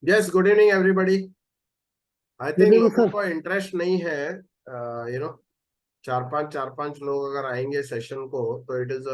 Yes, good evening everybody. I good think evening लोगों sir. को interest नहीं है। यू नो चार पांच लोग अगर आएंगे सेशन को तो it is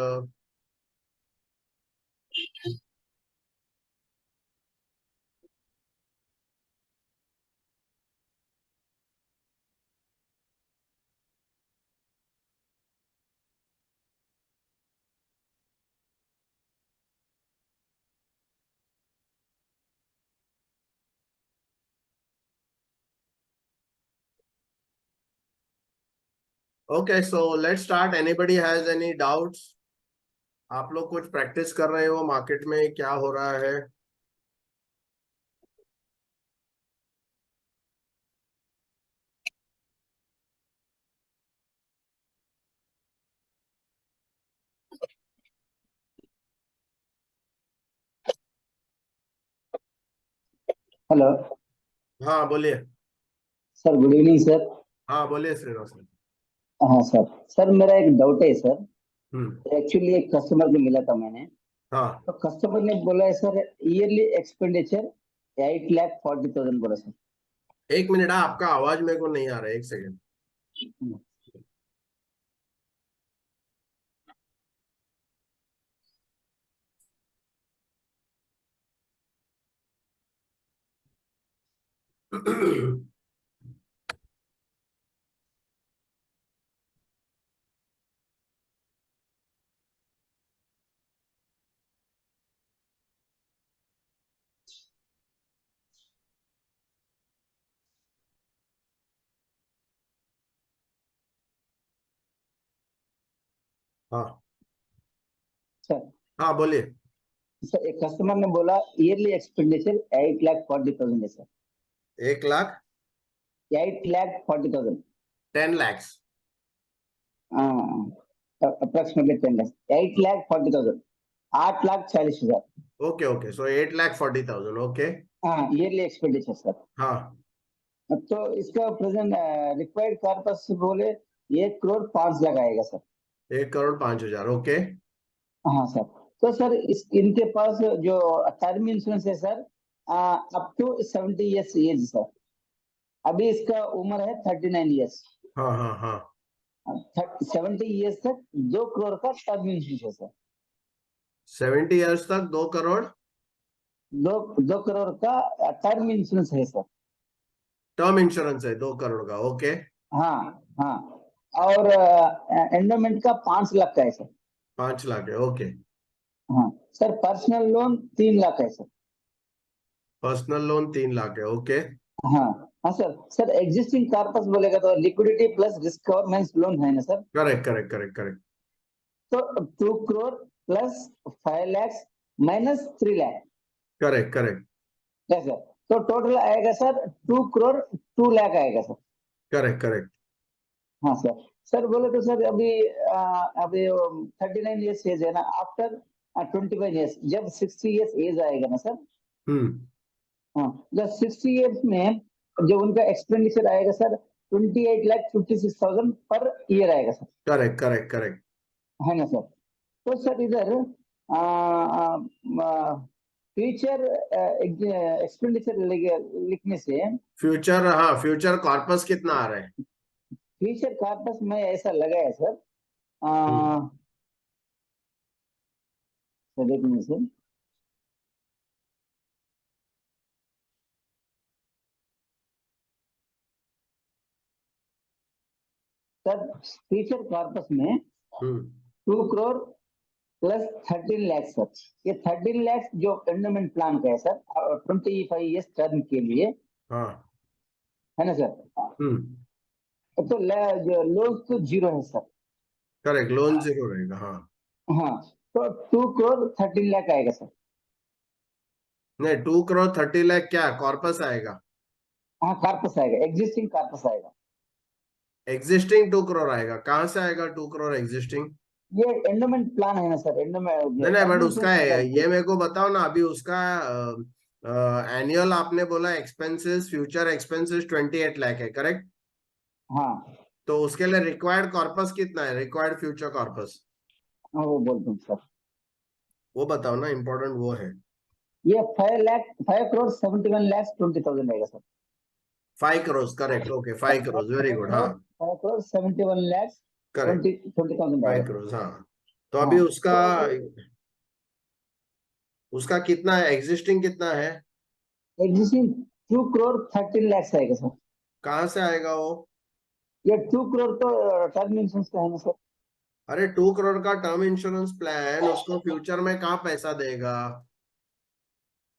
okay. So let's start. Anybody has any doubts? आप लोग कुछ प्रैक्टिस कर रहे हो मार्केट में क्या हो रहा है? हेलो हाँ बोलिए। Sir, good evening sir. हाँ बोलिए श्रीनिवास सर। हाँ सर। सर मेरा एक डाउट है सर। हम्म। एक्चुअली एक कस्टमर को मिला था मैंने। हाँ, तो कस्टमर ने बोला है सर, ईयरली एक्सपेंडिचर 8,40,000 बोला सर। एक मिनट। आपका आवाज मेरे को नहीं आ रहा है, एक सेकेंड। हाँ सर हाँ बोलिए। सर एक कस्टमर ने बोला ईयरली एक्सपेंडिचर 8,40,000 है सर। 1 लाख 8,40,000। 10 lakhs। हाँ, approximately 10 lakh. 8,40,000, 8,40,000। Okay okay, so 8,40,000। Okay. हाँ, ईयरली एक्सपेंडिचर सर। हाँ, तो इसका प्रेजेंट रिक्वायर्ड कार्पस बोले 1,05,00,000 आएगा सर। 1,05,00,000। ओके। हाँ सर। तो सर इस इनके पास जो टर्म इंश्योरेंस है sir, up to 70 years age sir. अभी इसका उम्र है 39 ईयर्स। हाँ हाँ हाँ। 70 ईयर्स तक 2 करोड़ का टर्म इंश्योरेंस है सर। 70 years तक 2 करोड़ दो 2 करोड़ का टर्म इंश्योरेंस है सर। टर्म इंश्योरेंस है 2 करोड़ का। ओके। हाँ हाँ। और एंडोमेंट का 5 लाख का है सर। 5 लाख है। ओके। हाँ सर, पर्सनल लोन 3 लाख है सर। पर्सनल लोन 3 लाख है। ओके। हाँ हाँ सर। सर एग्जिस्टिंग कार्पस बोलेगा तो liquidity plus risk governance loan है ना sir. Correct correct correct correct. तो 2 crore plus 5 lakh minus 3 lakh correct correct है सर। तो टोटल आएगा सर 2 करोड़ 2 लाख आएगा सर। Correct correct. हाँ सर। सर बोले तो सर अभी 39 ईयर्स एज है ना। आफ्टर 25 ईयर्स, जब 60 ईयर्स एज आएगा ना सर। हम्म। हाँ, जब 60 ईयर्स में जो उनका एक्सपेंडिचर आएगा सर, 28,56,000 पर ईयर आएगा सर। Correct correct correct. है ना सर। तो सर इधर फ्यूचर एक्सपेंडिचर लिखने से फ्यूचर, हाँ फ्यूचर कॉर्पस कितना आ रहा है? फ्यूचर कार्पस में ऐसा लगा है सर। हम्म। सर देखने से सर, फ्यूचर कार्पस में हम्म। 2 करोड़ प्लस 13 लाख सर। ये 13 लाख जो एंडोमेंट प्लान का है सर, 25 ईयर्स टर्म के लिए, हाँ। है ना सर। हम्म। तो जो लोन तो जीरो है सर। करेक्ट, लोन 0 रहेगा। हाँ। हाँ, तो 2 करोड़ 13 लाख आएगा सर। नहीं, 2,30,00,000 क्या कॉर्पस आएगा? हाँ, कार्पस आएगा, एग्जिस्टिंग कार्पस आएगा। एग्जिस्टिंग 2 करोड़ आएगा। कहाँ से आएगा 2 करोड़ एग्जिस्टिंग? ये एंडोमेंट प्लान है ना सर, नहीं नहीं, बट टर्म उसका इंश्योरेंस है, है। ये मेरे को बताओ ना अभी उसका। एनुअल आपने बोला एक्सपेंसेस, फ्यूचर एक्सपेंसेस 28 लाख है, करेक्ट? हाँ तो उसके लिए रिक्वायर्ड कॉर्पस कितना है, रिक्वायर्ड फ्यूचर कॉर्पस? हाँ, वो बोल दूँ सर। वो बताओ ना, इम्पोर्टेंट वो है। ये 5,71,20,000 आएगा sir. 5 crore, correct, okay, 5 crore, very good, हाँ, 5,71,20,000 करेक्ट, 20,000 5 आएगा। करोड़, हाँ। तो अभी हाँ उसका तो उसका कितना है, एग्जिस्टिंग कितना है? एग्जिस्टिंग 2,13,00,000 आएगा सर। कहाँ से आएगा वो? ये 2 करोड़ तो टर्म इंश्योरेंस का है ना सर। अरे 2 करोड़ का टर्म इंश्योरेंस प्लान उसको फ्यूचर में कहाँ पैसा देगा?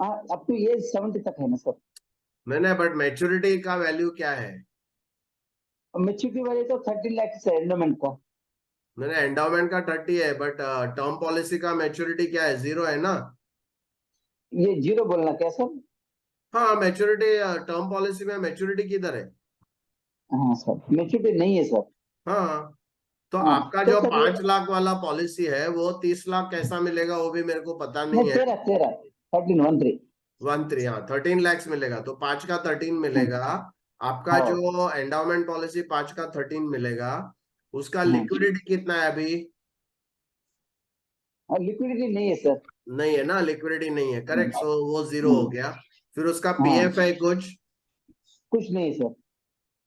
हाँ अप टू एज 70 तक है ना सर। नहीं नहीं, बट मैच्योरिटी का वैल्यू क्या है? मेच्योरिटी वाले तो 13 लाख है एंडोमेंट का। नहीं नहीं, एंडाउमेंट का 30 है, बट टर्म पॉलिसी का मैच्योरिटी क्या है, 0 है ना? ये जीरो बोलना क्या सर? हाँ, मैच्योरिटी, टर्म पॉलिसी में मैच्योरिटी किधर है? हाँ सर मेच्योरिटी नहीं है सर। हाँ, तो हाँ आपका तो जो सर ये 5 लाख वाला पॉलिसी है वो 30 लाख कैसा मिलेगा, वो भी मेरे को पता नहीं नहीं है। 13 13 13, हाँ, 13 लैक्स मिलेगा, तो 5 का 13 मिलेगा। आपका हाँ जो एंडाउमेंट पॉलिसी 5 का 13 मिलेगा, उसका हाँ लिक्विडिटी कितना है अभी? और लिक्विडिटी नहीं है सर। नहीं है ना, लिक्विडिटी नहीं है, करेक्ट, सो वो 0 हो हम्म, गया। फिर उसका हाँ पीएफ है कुछ? कुछ नहीं है सर।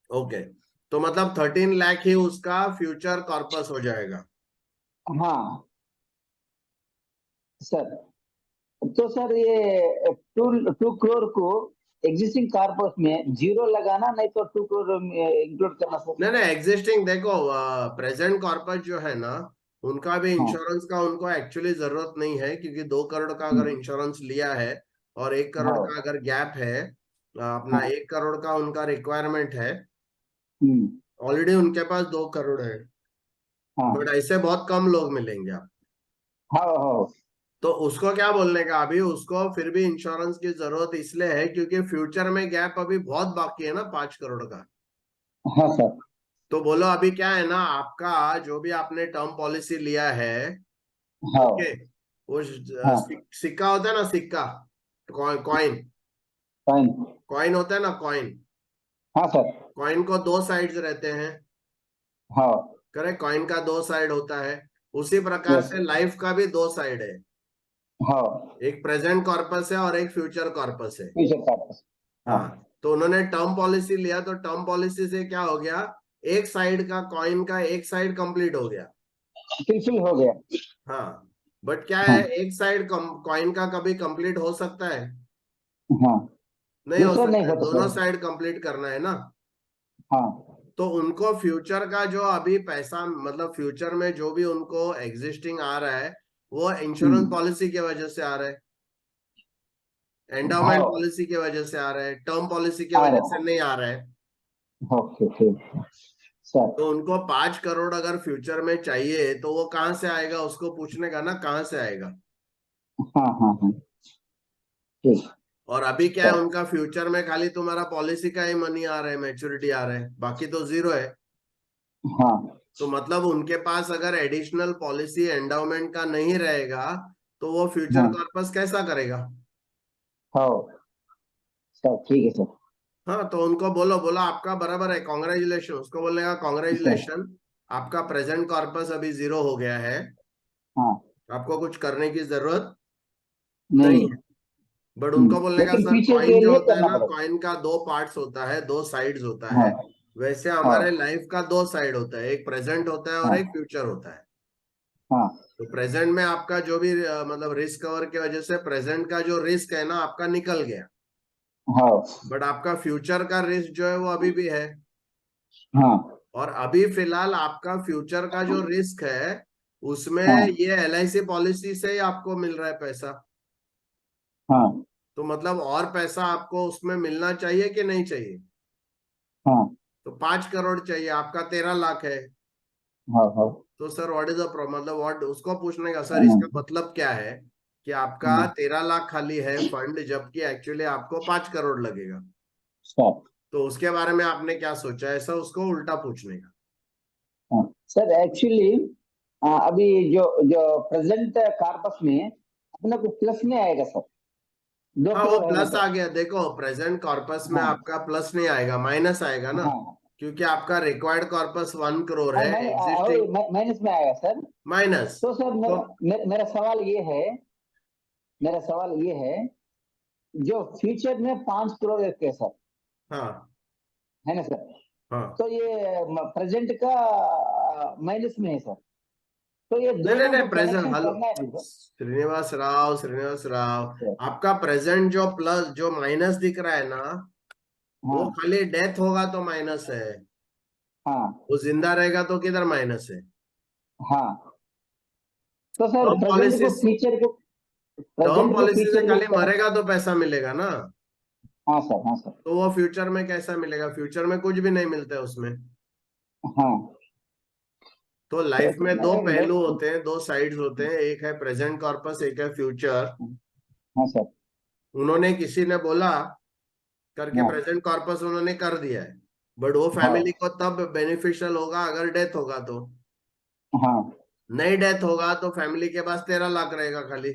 ओके, तो मतलब 13 लाख ही उसका फ्यूचर कॉर्पस हो जाएगा। हाँ सर तो सर ये 2 करोड़ को एग्जिस्टिंग कारपोरेट में जीरो लगाना नहीं तो 2 करोड़ इंक्लूड करना सर। नहीं नहीं, एग्जिस्टिंग देखो, प्रेजेंट कॉर्पस जो है ना, उनका भी हाँ इंश्योरेंस का उनको एक्चुअली जरूरत नहीं है, क्योंकि 2 करोड़ का अगर हम्म, इंश्योरेंस लिया है और 1 करोड़ हाँ का अगर गैप है, अपना हाँ 1 करोड़ का उनका रिक्वायरमेंट है, हम्म, ऑलरेडी उनके पास 2 करोड़ है। बट हाँ ऐसे बहुत कम लोग मिलेंगे आप। हाँ हाँ तो उसको क्या बोलने का, अभी उसको फिर भी इंश्योरेंस की जरूरत इसलिए है क्योंकि फ्यूचर में गैप अभी बहुत बाकी है ना, 5 करोड़ का। हाँ सर तो बोलो अभी क्या है ना, आपका जो भी आपने टर्म पॉलिसी लिया है, ओके, हाँ वो हाँ सिक्का होता है ना, सिक्का, कॉइन, फाइन कॉइन होता है ना, कॉइन, हाँ सर कॉइन को 2 साइड्स रहते हैं, हाँ करेक्ट, कॉइन का 2 साइड होता है। उसी प्रकार यस से लाइफ का भी 2 साइड है, हाँ एक प्रेजेंट कॉर्पस है और एक फ्यूचर कॉर्पस है। फ्यूचर पर्पस हाँ हाँ, तो उन्होंने टर्म पॉलिसी लिया, तो टर्म पॉलिसी से क्या हो गया, एक साइड का कॉइन का एक साइड कंप्लीट हो गया। फुलफिल हो गया। हाँ, बट क्या है, हाँ एक साइड कॉइन का कभी कंप्लीट हो सकता है? हाँ नहीं हो दूसरा नहीं सकता है, होता दोनों सर। साइड कंप्लीट करना है ना। हाँ तो उनको फ्यूचर का जो अभी पैसा, मतलब फ्यूचर में जो भी उनको एग्जिस्टिंग आ रहा है, वो इंश्योरेंस हम्म, पॉलिसी की वजह से आ रहा है, एंडाउमेंट हाँ पॉलिसी की वजह से आ रहा है, टर्म पॉलिसी की आ वजह से रहा नहीं आ रहा है। Okay okay sir. तो उनको 5 करोड़ अगर फ्यूचर में चाहिए, तो वो कहाँ से आएगा, उसको पूछने का ना, कहाँ से आएगा। हाँ हाँ हाँ ठीक और अभी क्या है, सर। उनका फ्यूचर में खाली तुम्हारा पॉलिसी का ही मनी आ रहा है, मैच्योरिटी आ रहा है, बाकी तो 0 है। हाँ तो मतलब उनके पास अगर एडिशनल पॉलिसी एंडाउमेंट का नहीं रहेगा, तो वो फ्यूचर हाँ कॉर्पस कैसा करेगा? हाँ सर ठीक है सर। हाँ, तो उनको बोलो, बोलो आपका बराबर है, कॉन्ग्रेचुलेशन, उसको बोलने का सर कॉन्ग्रेचुलेशन, आपका प्रेजेंट कॉर्पस अभी 0 हो गया है, हाँ आपको कुछ करने की जरूरत नहीं नहीं है। बट उनको बोलने का, लेकिन सर पीछे कॉइन के जो लिए होता है करना ना, पड़ेगा। कॉइन का 2 पार्ट्स होता है, 2 साइड्स होता हाँ है, वैसे हाँ हमारे लाइफ का 2 साइड होता है, एक प्रेजेंट होता है और हाँ एक फ्यूचर होता है। हाँ तो प्रेजेंट में आपका जो भी मतलब रिस्क कवर की वजह से प्रेजेंट का जो रिस्क है ना आपका निकल गया, हाँ बट आपका फ्यूचर का रिस्क जो है वो अभी भी है। हाँ और अभी फिलहाल आपका फ्यूचर का जो रिस्क है, उसमें हाँ ये एलआईसी पॉलिसी से ही आपको मिल रहा है पैसा। हाँ तो मतलब और पैसा आपको उसमें मिलना चाहिए कि नहीं चाहिए? हाँ तो 5 करोड़ चाहिए, आपका 13 लाख है। हाँ हाँ तो sir what is the problem, मतलब व्हाट, उसको पूछने का सर, हाँ, इसका मतलब क्या है कि आपका हाँ, 13 लाख खाली है फंड, जबकि एक्चुअली आपको 5 करोड़ लगेगा। सर तो उसके बारे में आपने क्या सोचा, ऐसा उसको उल्टा पूछने का। हाँ सर एक्चुअली अभी जो जो प्रेजेंट कार्पस में अपने को प्लस में आएगा सर। दो हाँ, वो करोड़ है प्लस आ मतलब। गया, देखो प्रेजेंट कॉर्पस में हाँ आपका प्लस नहीं आएगा, माइनस आएगा ना, हाँ क्योंकि आपका रिक्वायर्ड कॉर्पस 1 करोड़ हाँ है, मैंने एग्जिस्टिंग माइनस में आएगा सर। माइनस। तो सर तो मेरा सवाल ये है, मेरा सवाल ये है जो फ्यूचर में 5 करोड़ रखते हैं सर, हाँ है ना सर? हाँ। तो ये प्रेजेंट का माइनस में है सर, तो ये नहीं नहीं दोनों नहीं, को प्रेजेंट, कनेक्शन हेलो करना है सर। श्रीनिवास राव, श्रीनिवास राव, सर, आपका प्रेजेंट जो प्लस जो माइनस दिख रहा है ना, वो हाँ खाली डेथ होगा तो माइनस है, हाँ वो जिंदा रहेगा तो किधर माइनस है। हाँ। तो sir term policy, term present को पॉलिसी से फ्यूचर को खाली कनेक्ट। मरेगा तो पैसा मिलेगा ना, हाँ सर, हाँ सर। तो वो फ्यूचर में कैसा मिलेगा, फ्यूचर में कुछ भी नहीं मिलता है उसमें। हाँ तो तो लाइफ में दो मेरे पहलू होते हैं, दो साइड्स होते हैं, एक है प्रेजेंट कॉर्पस, एक है फ्यूचर। हाँ सर। उन्होंने किसी ने बोला करके हाँ प्रेजेंट कॉर्पस उन्होंने कर दिया है, बट वो फैमिली हाँ को तब बेनिफिशियल होगा अगर डेथ होगा तो। हाँ नहीं डेथ होगा तो फैमिली के पास 13 लाख रहेगा खाली।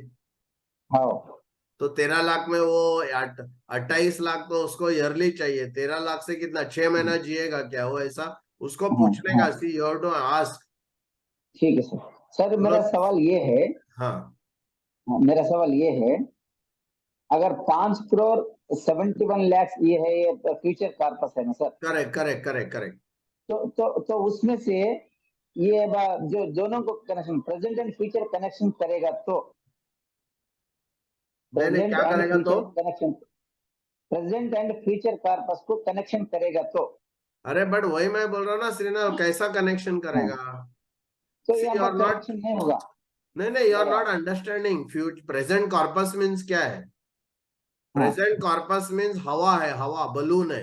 हाँ। तो 13 लाख में वो 28 लाख तो उसको ईयरली चाहिए, 13 लाख से कितना 6 महीना जिएगा क्या वो, ऐसा उसको हाँ पूछने हाँ का, सी योर टू आस्क। ठीक है सर। सर मेरा सवाल ये है, हाँ मेरा सवाल ये है, अगर 5 करोड़ 71 लाख ये है, ये फ्यूचर कार्पस है ना sir? Correct correct correct correct. तो उसमें से ये जो दोनों को connection, present and future connection करेगा तो, नहीं नहीं, प्रेजेंट क्या एंड करेगा तो? Future connection, present and future corpus को कनेक्शन करेगा तो? अरे बट वही मैं बोल रहा हूँ ना श्रीनाथ, कैसा कनेक्शन हाँ, करेगा? तो सी यहाँ यू आर पर नॉट, कनेक्शन नहीं होगा। नहीं नहीं, यू आर मेरा, not understanding. Future present corpus means क्या है? हाँ प्रेजेंट कॉर्पस मीन्स हवा है, हवा बलून है।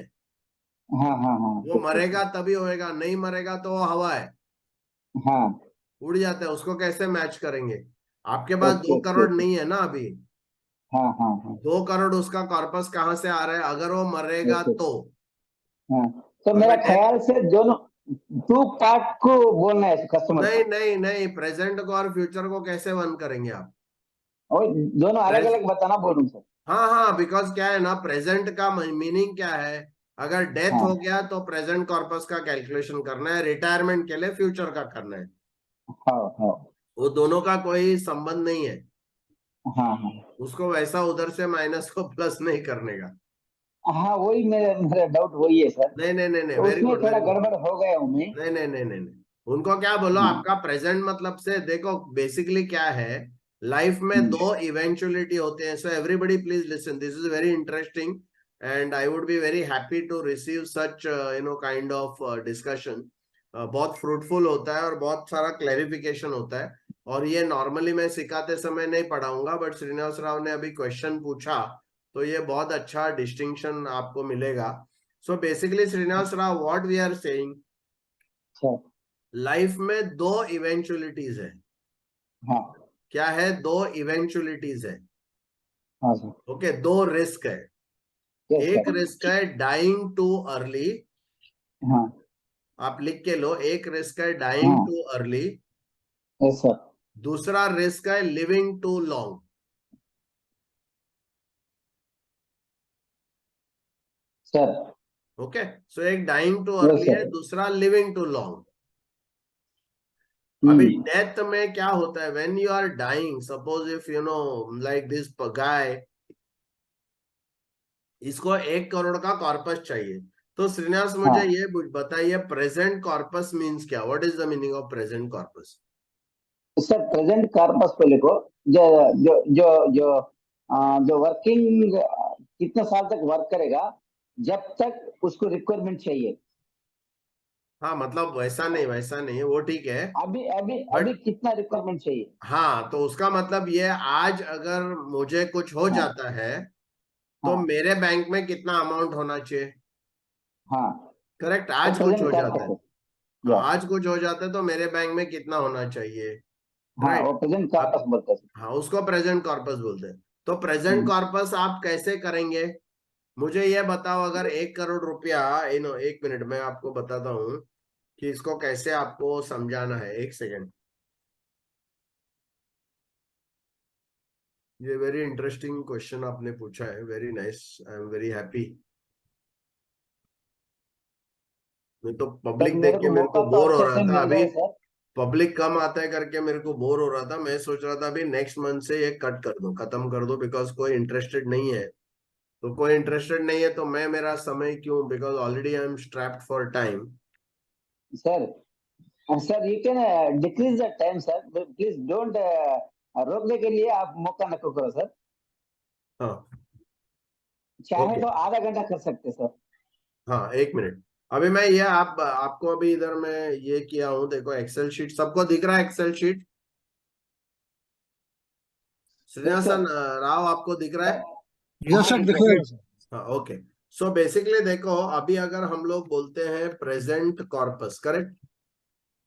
हाँ हाँ हाँ वो ठीक ठीक मरेगा ठीक। तभी होएगा, नहीं मरेगा तो वो हवा है, हाँ उड़ जाता है, उसको कैसे मैच करेंगे? आपके पास ओके दो ओके करोड़ ओके। नहीं है ना अभी। हाँ हाँ हाँ 2 करोड़ उसका कॉर्पस कहाँ से आ रहा है अगर वो मरेगा ओके। तो? हाँ, तो मेरा अगर डेथ, ख्याल से दोनों, टू पार्ट को बोलना है कस्टमर नहीं को, नहीं नहीं, प्रेजेंट को और फ्यूचर को कैसे वन करेंगे आप? और दोनों अलग प्रेज अलग बताना बोल रहा हूँ सर। हाँ हाँ, बिकॉज क्या है ना, प्रेजेंट का मीनिंग क्या है, अगर डेथ हो हाँ गया तो प्रेजेंट कॉर्पस का कैलकुलेशन करना है, रिटायरमेंट के लिए फ्यूचर का करना है। हाँ हाँ वो दोनों का कोई संबंध नहीं है, हाँ हाँ उसको वैसा उधर से माइनस को प्लस नहीं करने का। हाँ, वही मेरा मेरा डाउट वही है सर। नहीं नहीं नहीं नहीं, तो वेरी उसमें गुड थोड़ा वेरी गुड। गड़बड़ हो गया हूँ मैं। नहीं नहीं नहीं नहीं नहीं, उनको क्या बोलो, हाँ आपका प्रेजेंट मतलब से देखो बेसिकली क्या है, लाइफ में हम्म, दो इवेंचुअलिटी होते हैं। So everybody please listen, this is very interesting and I would be very happy to receive such kind of discussion. बहुत फ्रूटफुल होता है और बहुत सारा क्लैरिफिकेशन होता है। और ये नॉर्मली मैं सिखाते समय नहीं पढ़ाऊंगा, बट श्रीनिवास राव ने अभी क्वेश्चन पूछा तो ये बहुत अच्छा डिस्टिंक्शन आपको मिलेगा। So basically Srinivas Rao, what we are saying, sir. Life में दो इवेंचुअलिटीज है। हाँ क्या है? दो इवेंचुअलिटीज है। हाँ सर। ओके, दो रिस्क है। यस एक सर। रिस्क है डाइंग टू अर्ली, हाँ आप लिख के लो, एक रिस्क है डाइंग हाँ टू अर्ली, यस सर। दूसरा रिस्क है living too long. Sir okay, so एक डाइंग टू यस अर्ली है, सर। दूसरा लिविंग टू लॉन्ग। अभी हम्म, डेथ में क्या होता है, when you are dying, suppose if you know like this guy, इसको 1 करोड़ का कॉर्पस चाहिए। तो श्रीनिवास मुझे हाँ ये बताइए, प्रेजेंट कॉर्पस मीन्स क्या? What is the meaning of present corpus? Sir, present corpus को लिखो। जो जो जो जो जो वर्किंग कितने साल तक वर्क करेगा, जब तक उसको रिक्वायरमेंट चाहिए। हाँ मतलब वैसा नहीं, वैसा नहीं है, वो ठीक है, अभी अभी अभी बट कितना रिक्वायरमेंट चाहिए? हाँ, तो उसका मतलब ये, आज अगर मुझे कुछ हो हाँ जाता है तो हाँ मेरे बैंक में कितना अमाउंट होना चाहिए? हाँ। करेक्ट, तो आज कुछ प्रेजेंट हो जाता कार्पस है। है। हाँ, या, आज कुछ हो जाता है तो मेरे बैंक में कितना होना चाहिए? हाँ, वो राइट। प्रेजेंट अब कार्पस बोलते हैं। हाँ, उसको प्रेजेंट कॉर्पस बोलते हैं। तो प्रेजेंट हम्म, कॉर्पस आप कैसे करेंगे? मुझे ये बताओ, अगर 1 करोड़ रुपया, एक मिनट में आपको बताता हूँ कि इसको कैसे आपको समझाना है, एक सेकेंड। ये वेरी इंटरेस्टिंग क्वेश्चन आपने पूछा है, very nice, I am very happy. मैं तो सर पब्लिक देख मेरे के को मेरे को मौका तो बोर हो अच्छे रहा से था मिल रहा अभी, है सर। पब्लिक कम आता है करके मेरे को बोर हो रहा था। मैं सोच रहा था अभी नेक्स्ट मंथ से ये कट कर दो, खत्म कर दो, बिकॉज कोई इंटरेस्टेड नहीं है। तो कोई इंटरेस्टेड नहीं है तो मैं मेरा समय क्यों, because already I am strapped for time. Sir, sir you can decrease the time sir, please don't, रोकने के लिए आप मौका न करो सर। हाँ चाहे ओके, तो आधा घंटा कर सकते सर। हाँ एक मिनट। अभी मैं ये आपको अभी इधर मैं ये किया हूँ, देखो एक्सेल शीट सबको दिख रहा है, excel sheet yes sir. Srinivasan Rao आपको दिख रहा है? यस हाँ सर, दिख दिख रहा रहा है। है सर। हाँ ओके। सो बेसिकली देखो, अभी अगर हम लोग बोलते हैं present corpus, correct?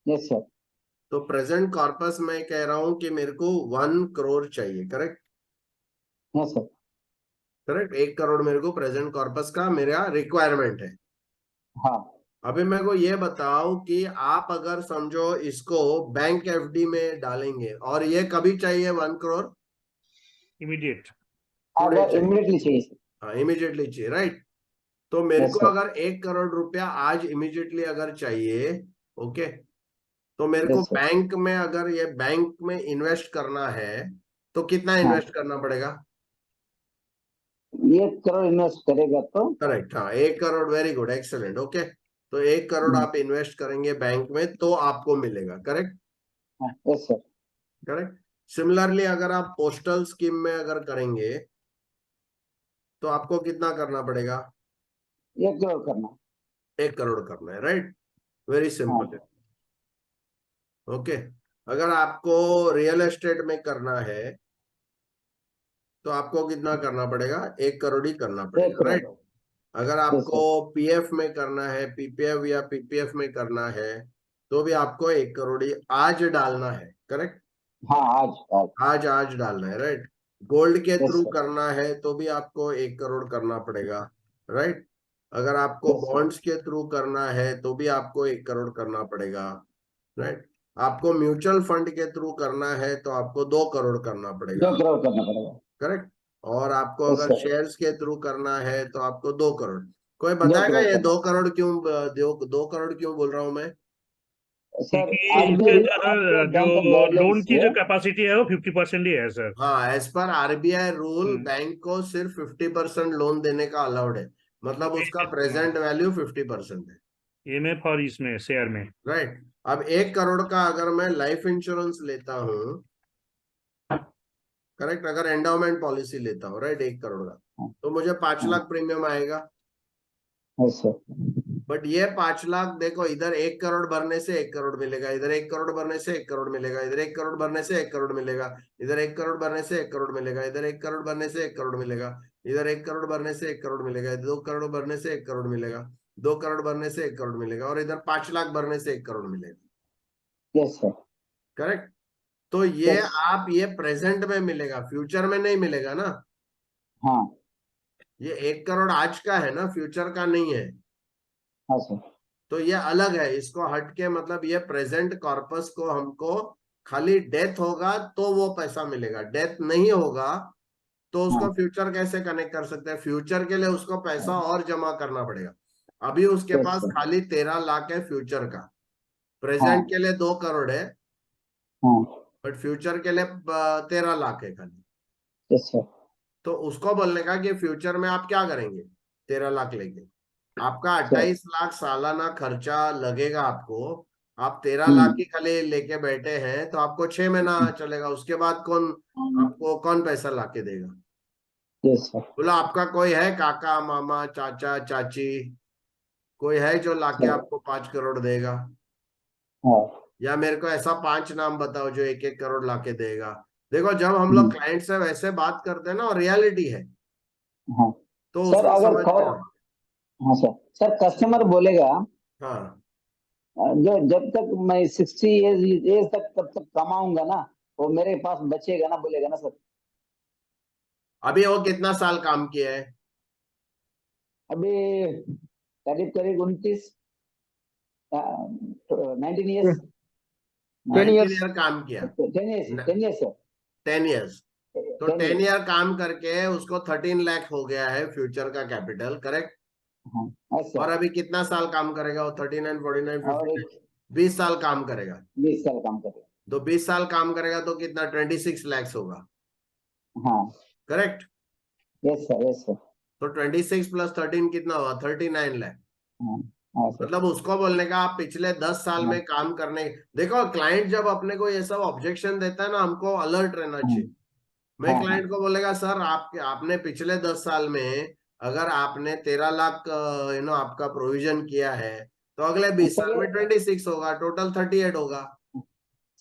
Yes sir. तो प्रेजेंट कॉर्पस में कह रहा हूं कि मेरे को 1 करोड़ चाहिए, correct? Yes sir. Correct, 1 crore मेरे को प्रेजेंट कॉर्पस का मेरा रिक्वायरमेंट है। हाँ अभी मेरे को ये बताओ कि आप अगर समझो इसको बैंक एफडी में डालेंगे, और ये कभी चाहिए 1 करोड़? इमीडिएट। टुडे अगर चाहिए। इमिडिएटली चाहिए सर। हाँ इमीडिएटली चाहिए, राइट? तो मेरे यस को सर। अगर 1 करोड़ रुपया आज इमीडिएटली अगर चाहिए, ओके, तो मेरे को यस सर। बैंक में, अगर ये बैंक में इन्वेस्ट करना है तो कितना हाँ, इन्वेस्ट करना पड़ेगा? 1 करोड़ इन्वेस्ट करेगा तो। करेक्ट, हाँ 1 crore, very good, excellent, okay. तो 1 करोड़ आप इन्वेस्ट करेंगे बैंक में तो आपको मिलेगा, correct? Yes sir. Correct. Similarly अगर आप पोस्टल स्कीम में अगर करेंगे तो आपको कितना करना पड़ेगा? 1 करोड़ करना। 1 करोड़ करना है, राइट? वेरी हाँ। सिंपल है, ओके। अगर आपको रियल एस्टेट में करना है तो आपको कितना करना पड़ेगा? 1 करोड़ ही करना 1 करोड़। पड़ेगा, राइट? अगर यस आपको सर। पीएफ में करना है, पीपीएफ या पीपीएफ में करना है, तो भी आपको 1 करोड़ ही आज डालना है, करेक्ट? हाँ आज आज। आज आज डालना है, राइट? गोल्ड के यस थ्रू सर। करना है तो भी आपको 1 करोड़ करना पड़ेगा, राइट? अगर आपको यस सर। बॉन्ड्स के थ्रू करना है तो भी आपको 1 करोड़ करना पड़ेगा, राइट? आपको म्यूचुअल फंड के थ्रू करना है तो आपको 2 करोड़ करना पड़ेगा, 2 करोड़ करना पड़ेगा। करेक्ट? और आपको यस अगर सर। शेयर्स के थ्रू करना है तो आपको 2 करोड़। कोई 2 बताएगा करोड़ ये करना। 2 करोड़ क्यों, 2 करोड़ क्यों बोल रहा हूं मैं? सर क्योंकि आरबीआई इसमें सर जो बैंक लोन गाइडलाइंस की है। जो कैपेसिटी है वो 50% ही है सर। हाँ, एज पर आरबीआई रूल हम्म, बैंक को सिर्फ 50% लोन देने का अलाउड है, मतलब उसका प्रेजेंट वैल्यू 50% है, ये में फॉर इसमें शेयर में। राइट? अब 1 करोड़ का अगर मैं लाइफ इंश्योरेंस लेता हूँ, करेक्ट, अगर एंडाउमेंट पॉलिसी लेता हूँ, राइट, 1 करोड़ का, तो मुझे 5 लाख प्रीमियम आएगा। Yes sir. बट ये 5 लाख देखो, इधर 1 करोड़ भरने से 1 करोड़ मिलेगा, इधर 1 करोड़ भरने से 1 करोड़ मिलेगा, इधर 1 करोड़ भरने से 1 करोड़ मिलेगा, इधर 1 करोड़ भरने से 1 करोड़ मिलेगा, इधर 1 करोड़ भरने से 1 करोड़ मिलेगा, इधर 1 करोड़ भरने से 1 करोड़ मिलेगा, 2 करोड़ भरने से 1 करोड़ मिलेगा, 2 करोड़ भरने से 1 करोड़ मिलेगा, और इधर 5 लाख भरने से 1 करोड़ मिलेगा, यस सर। करेक्ट? तो ये यस। आप ये प्रेजेंट में मिलेगा, फ्यूचर में नहीं मिलेगा ना। हाँ। ये 1 करोड़ आज का है ना, फ्यूचर का नहीं है। हाँ सर। तो ये अलग है, इसको हट के, मतलब ये प्रेजेंट कॉर्पस को हमको खाली डेथ होगा तो वो पैसा मिलेगा, डेथ नहीं होगा तो हाँ। उसको फ्यूचर कैसे कनेक्ट कर सकते हैं? फ्यूचर के लिए उसको पैसा और जमा करना पड़ेगा। अभी उसके यस पास सर। खाली 13 लाख है फ्यूचर का, हाँ। प्रेजेंट के लिए 2 करोड़ है, हाँ। बट फ्यूचर के लिए 13 लाख है खाली। Yes sir. तो उसको बोलने का कि फ्यूचर में आप क्या करेंगे 13 लाख लेके? आपका सर। 28 लाख सालाना खर्चा लगेगा आपको, आप 13 लाख ही हम्म। खाली लेके बैठे हैं तो आपको 6 महीना चलेगा, उसके बाद कौन आपको कौन पैसा लाके देगा? Yes sir. बोला आपका कोई है काका मामा चाचा चाची, कोई है जो लाके सर। आपको 5 करोड़ देगा? हाँ। या मेरे को ऐसा 5 नाम बताओ जो 1-1 करोड़ लाके देगा। देखो, जब हम लोग हम्म। क्लाइंट से वैसे बात करते हैं ना, और रियलिटी है, हाँ तो सर, उसको अगर समझ में आता हाँ सर, सर कस्टमर बोलेगा है। हाँ, जो जब तक मैं 60 एज तक तब तक कमाऊंगा ना, वो मेरे पास बचेगा ना, बोलेगा ना सर। अभी वो कितना साल काम किया है? अभी करीब करीब 29, 19 ईयर्स। 10 19 years। ईयर काम किया? 10 ईयर्स, 10 ईयर्स सर। 10 ईयर्स? तो 10 10 ईयर्स। ईयर काम करके उसको 13 लाख हो गया है फ्यूचर का कैपिटल, करेक्ट? हाँ। हाँ और सर। अभी कितना साल काम करेगा वो? 39, 49, और 59, एक 20 साल काम करेगा। 20 साल काम करेगा। तो 20 साल काम करेगा तो कितना, 26 lakhs होगा, हाँ। Correct? Yes sir. Yes sir. तो 26 प्लस 13 कितना हुआ? 39 लाख। हाँ हाँ सर। मतलब उसको बोलने का आप पिछले 10 साल में काम करने, देखो क्लाइंट जब अपने को ये सब ऑब्जेक्शन देता है ना, हमको अलर्ट रहना चाहिए। मैं हाँ, क्लाइंट को बोलेगा सर आपने पिछले 10 साल में अगर आपने 13 लाख आपका प्रोविजन किया है, तो अगले 20 साल में 26 होगा, टोटल 38 होगा।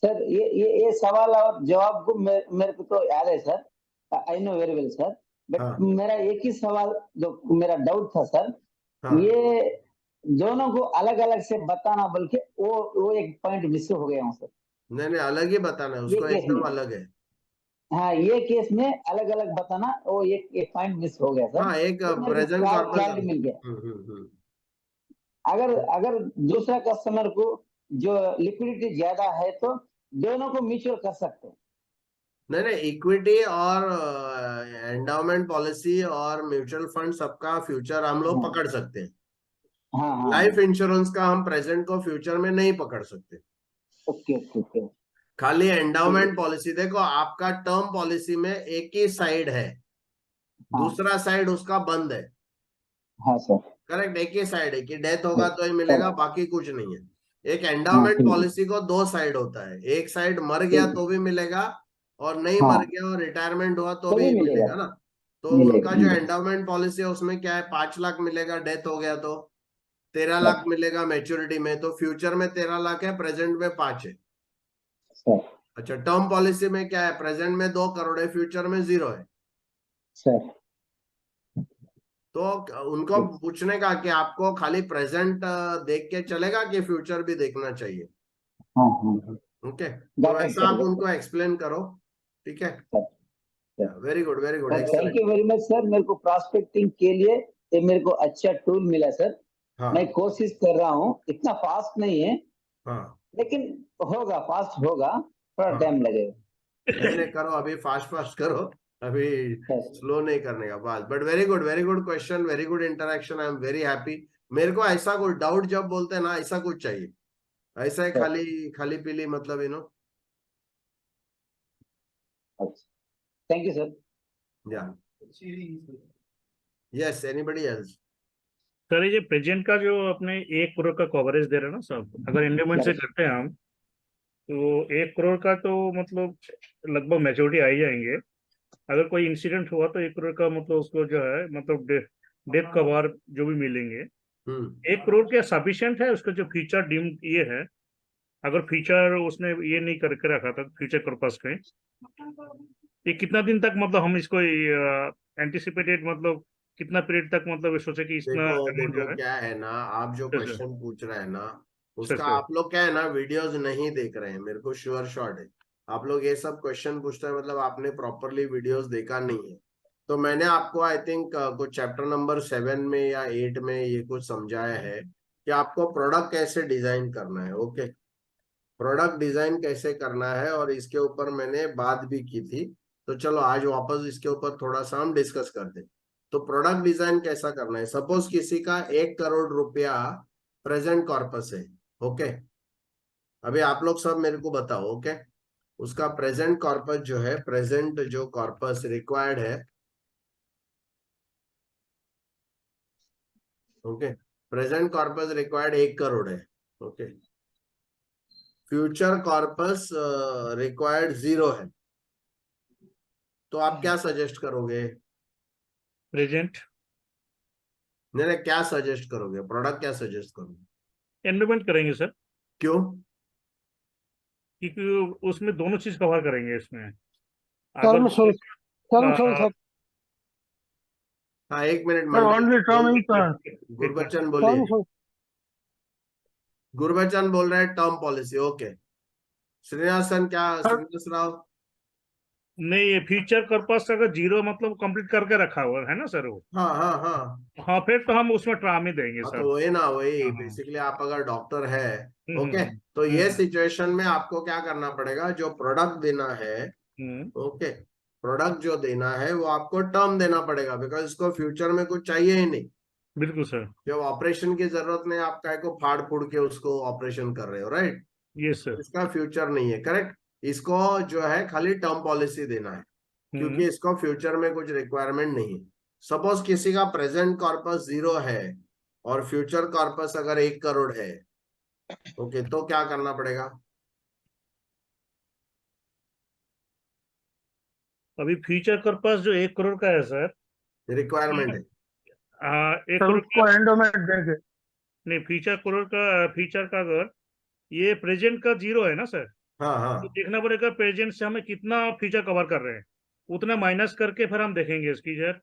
सर ये सवाल और जवाब को मेरे को तो याद है sir, I know very well sir. But हाँ। मेरा एक ही सवाल जो मेरा डाउट था सर, हाँ। ये दोनों को अलग अलग से बताना, बल्कि वो एक पॉइंट मिस हो गया हूँ सर। नहीं अलग ही बताना है ये उसको, केस एकदम में, अलग है। हाँ ये केस में अलग अलग बताना, वो एक पॉइंट मिस हो गया सर। हाँ, एक तो मेरे को प्रेजेंट कॉर्पस। क्लैरिटी मिल गया। अगर दूसरा कस्टमर को जो लिक्विडिटी ज्यादा है तो दोनों को म्यूचुअल कर सकते हैं। नहीं इक्विटी और एंडाउमेंट पॉलिसी और म्यूचुअल फंड सबका फ्यूचर हम लोग हाँ। पकड़ सकते हैं। हाँ हाँ। लाइफ इंश्योरेंस का हम प्रेजेंट को फ्यूचर में नहीं पकड़ सकते। Okay okay okay. खाली एंडाउमेंट पॉलिसी, देखो आपका टर्म पॉलिसी में एक ही साइड है, हाँ दूसरा साइड उसका बंद है। हाँ सर। करेक्ट, एक ही साइड है कि डेथ होगा तो ही सर, मिलेगा, बाकी कुछ नहीं है। एक हाँ एंडाउमेंट ठीक है, पॉलिसी को दो साइड होता है, एक साइड मर गया ठीक है। तो भी मिलेगा, और नहीं हाँ मर गया और रिटायरमेंट हुआ तो तो भी भी मिलेगा, मिलेगा ना। तो मिलेगा उनका जो मिलेगा एंडाउमेंट पॉलिसी है उसमें क्या है, 5 लाख मिलेगा डेथ हो गया तो, 13 सर। लाख मिलेगा मैच्योरिटी में, तो फ्यूचर में 13 लाख है, प्रेजेंट में 5 है। सर अच्छा, टर्म पॉलिसी में क्या है, प्रेजेंट में 2 करोड़ है, फ्यूचर में 0 है। सर। तो उनको पूछने का कि आपको खाली प्रेजेंट देख के चलेगा कि फ्यूचर भी देखना चाहिए। हाँ हाँ। ओके, तो गॉट इट वैसा सर, आप उनको एक्सप्लेन करो। ठीक है, sir. Very good very good, sir thank excellent. You very much sir, मेरे को प्रॉस्पेक्टिंग के लिए ये मेरे को अच्छा टूल मिला सर। हाँ मैं कोशिश कर रहा हूँ, इतना फास्ट नहीं है हाँ लेकिन होगा, फास्ट होगा, थोड़ा हाँ, टाइम लगेगा। नहीं करो, अभी फास्ट फास्ट करो, अभी सर स्लो नहीं करने का बात। But very good question, very good interaction, I am very happy. मेरे को ऐसा कुछ डाउट जब बोलते हैं ना, ऐसा कुछ चाहिए, ऐसा ही सर। खाली खाली पीली मतलब थैंक यू सर। या यस, एनीबडी एल्स? सर ये प्रेजेंट का जो अपने 1 करोड़ का कवरेज दे रहे हैं ना सब, अगर एंडोमेंट से करते हैं हम, तो 1 करोड़ का तो मतलब लगभग मेजोरिटी आ ही जाएंगे। अगर कोई इंसिडेंट हुआ तो 1 करोड़ का मतलब उसको जो है मतलब डेथ कवर जो भी मिलेंगे, 1 करोड़ क्या सफिशिएंट है? उसका जो फ्यूचर डीम ये है, अगर फ्यूचर उसने ये नहीं करके रखा था फ्यूचर पर्पस के, ये कितना दिन तक मतलब हम इसको एंटिसिपेटेड मतलब कितना पीरियड तक मतलब सोचे कि इतना देखो रेंज जो देखो है? क्या है ना, आप जो सर सर क्वेश्चन पूछ रहे हैं ना, सर उसका सर आप लोग क्या है ना, वीडियोस नहीं देख रहे हैं, मेरे को श्योर शॉट है। आप लोग ये सब क्वेश्चन पूछते हैं, मतलब आपने प्रॉपरली वीडियोस देखा नहीं है। तो मैंने आपको आई थिंक कुछ चैप्टर नंबर 7 में या 8 में ये कुछ समझाया है कि आपको प्रोडक्ट कैसे डिजाइन करना है। ओके, प्रोडक्ट डिजाइन कैसे करना है, और इसके ऊपर मैंने बात भी की थी। तो चलो आज वापस इसके ऊपर थोड़ा सा हम डिस्कस करते हैं। तो प्रोडक्ट डिजाइन कैसा करना है, सपोज किसी का 1 करोड़ रुपया प्रेजेंट कॉर्पस है। ओके, अभी आप लोग सब मेरे को बताओ। ओके, उसका प्रेजेंट कॉर्पस जो है, प्रेजेंट जो कॉर्पस रिक्वायर्ड है, okay, present corpus required 1 crore है। ओके, फ्यूचर कॉर्पस रिक्वायर्ड 0 है। तो आप क्या सजेस्ट करोगे? प्रेजेंट नहीं नहीं, क्या सजेस्ट करोगे, प्रोडक्ट क्या सजेस्ट करोगे? एंडोमेंट करेंगे सर, क्यों? क्योंकि उसमें दोनों चीज कवर करेंगे इसमें। अगर Term insurance. Term insurance, sir. हाँ, 1 मिनट Sir, only term मंडी, insurance. गुरबचन Term बोलिए। insurance. गुरबचन बोल रहे हैं टर्म पॉलिसी। ओके, श्रीनिवासन क्या, Sir, श्रीनिवास राव? नहीं, ये फ्यूचर पर्पस अगर 0 मतलब कंप्लीट करके रखा हुआ है ना सर वो, हाँ हाँ हाँ हाँ फिर तो हम उसमें ट्रामे देंगे हाँ, सर। तो वही ना, वही हाँ हाँ। बेसिकली आप अगर डॉक्टर है, हम्म हम्म ओके, तो हम्म ये हम्म सिचुएशन में आपको क्या करना पड़ेगा, जो प्रोडक्ट देना है, हम्म, ओके, प्रोडक्ट जो देना है वो आपको टर्म देना पड़ेगा, बिकॉज इसको फ्यूचर में कुछ चाहिए ही नहीं। बिल्कुल सर। जब ऑपरेशन की जरूरत नहीं, आप काय को फाड़ फूड़ के उसको ऑपरेशन कर रहे हो, राइट? ये सर। इसका फ्यूचर नहीं है, करेक्ट। इसको जो है खाली टर्म पॉलिसी देना है, हम्म क्योंकि इसको फ्यूचर में कुछ रिक्वायरमेंट नहीं है। सपोज किसी का प्रेजेंट कॉर्पस 0 है और फ्यूचर कॉर्पस अगर 1 करोड़ है, ओके, तो क्या करना पड़ेगा? अभी फ्यूचर पर्पस जो 1 करोड़ का है सर, रिक्वायरमेंट है। 1 सर करोड़ उसको एंडोमेंट देंगे। नहीं, फ्यूचर का अगर ये प्रेजेंट का 0 है ना सर, हाँ तो हाँ, देखना पड़ेगा प्रेजेंट से हमें कितना फ्यूचर कवर कर रहे हैं, उतना माइनस करके फिर हम देखेंगे इसकी सर,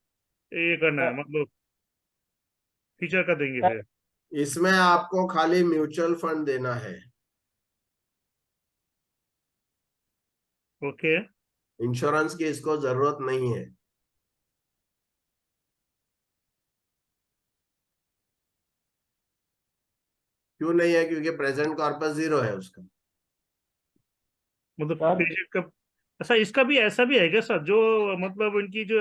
ये करना है मतलब फ्यूचर का देंगे फिर। इसमें आपको खाली म्यूचुअल फंड देना है, ओके। इंश्योरेंस की इसको जरूरत नहीं है। क्यों नहीं है? क्योंकि प्रेजेंट कॉर्पस 0 है उसका। मतलब सर प्रेजेंट का अच्छा, इसका भी ऐसा भी है क्या सर, जो मतलब इनकी जो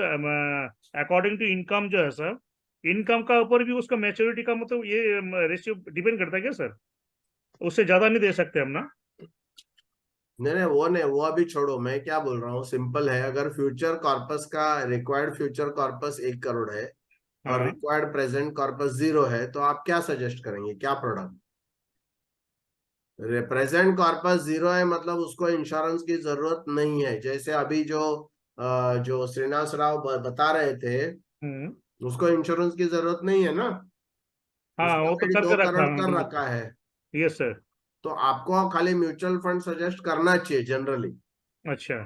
अकॉर्डिंग टू इनकम जो है सर, इनकम का ऊपर भी उसका मैच्योरिटी का मतलब ये रेशियो डिपेंड करता है क्या सर? उससे ज्यादा नहीं दे सकते हम ना? नहीं नहीं, वो नहीं, वो अभी छोड़ो। मैं क्या बोल रहा हूँ, सिंपल है। अगर फ्यूचर कॉर्पस का रिक्वायर्ड फ्यूचर कॉर्पस 1 करोड़ है और हाँ। रिक्वायर्ड प्रेजेंट कॉर्पस 0 है, तो आप क्या सजेस्ट करेंगे, क्या प्रोडक्ट? प्रेजेंट कॉर्पस 0 है मतलब उसको इंश्योरेंस की जरूरत नहीं है। जैसे अभी जो श्रीनिवास राव बता रहे थे, हम्म। उसको इंश्योरेंस की जरूरत नहीं है ना, हाँ, उसका वो तो ऑलरेडी करके 2 रखा करोड़ है कर बिल्कुल। रखा है। Yes sir. तो आपको खाली म्यूचुअल फंड सजेस्ट करना चाहिए जनरली। अच्छा।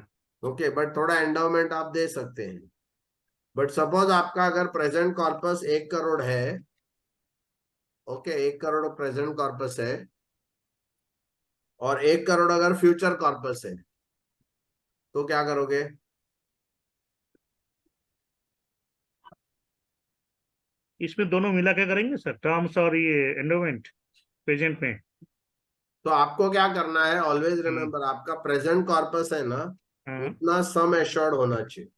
ओके, बट थोड़ा एंडाउमेंट आप दे सकते हैं। बट सपोज आपका अगर प्रेजेंट कॉर्पस 1 करोड़ है, ओके, 1 करोड़ प्रेजेंट कॉर्पस है और 1 करोड़ अगर फ्यूचर कॉर्पस है, तो क्या करोगे? इसमें दोनों मिला के करेंगे सर, टर्म्स और ये एंडोमेंट प्रेजेंट में। तो आपको क्या करना है, ऑलवेज हम्म। रिमेम्बर, आपका प्रेजेंट कॉर्पस है ना, हाँ, उतना सम एश्योर्ड होना चाहिए।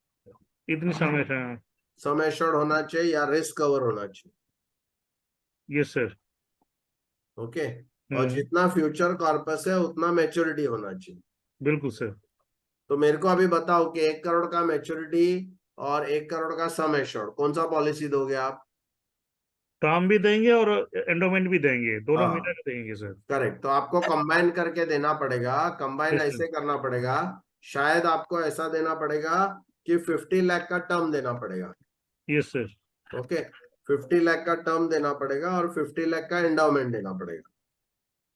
इतनी समय था। सम एश्योर्ड होना चाहिए या रिस्क कवर होना चाहिए। Yes sir. ओके, और हम्म। जितना फ्यूचर कॉर्पस है उतना मैच्योरिटी होना चाहिए। बिल्कुल सर। तो मेरे को अभी बताओ कि 1 करोड़ का मैच्योरिटी और 1 करोड़ का सम एश्योर्ड, कौन सा पॉलिसी दोगे आप? टर्म भी देंगे और एंडोमेंट भी देंगे, दोनों मिला हाँ, के देंगे सर। करेक्ट। तो आपको कंबाइन करके देना पड़ेगा। Combine yes sir. ऐसे करना पड़ेगा, शायद आपको ऐसा देना पड़ेगा कि 50 लाख का टर्म देना पड़ेगा। Yes sir. ओके, 50 लाख का टर्म देना पड़ेगा और 50 लाख का एंडाउमेंट देना पड़ेगा,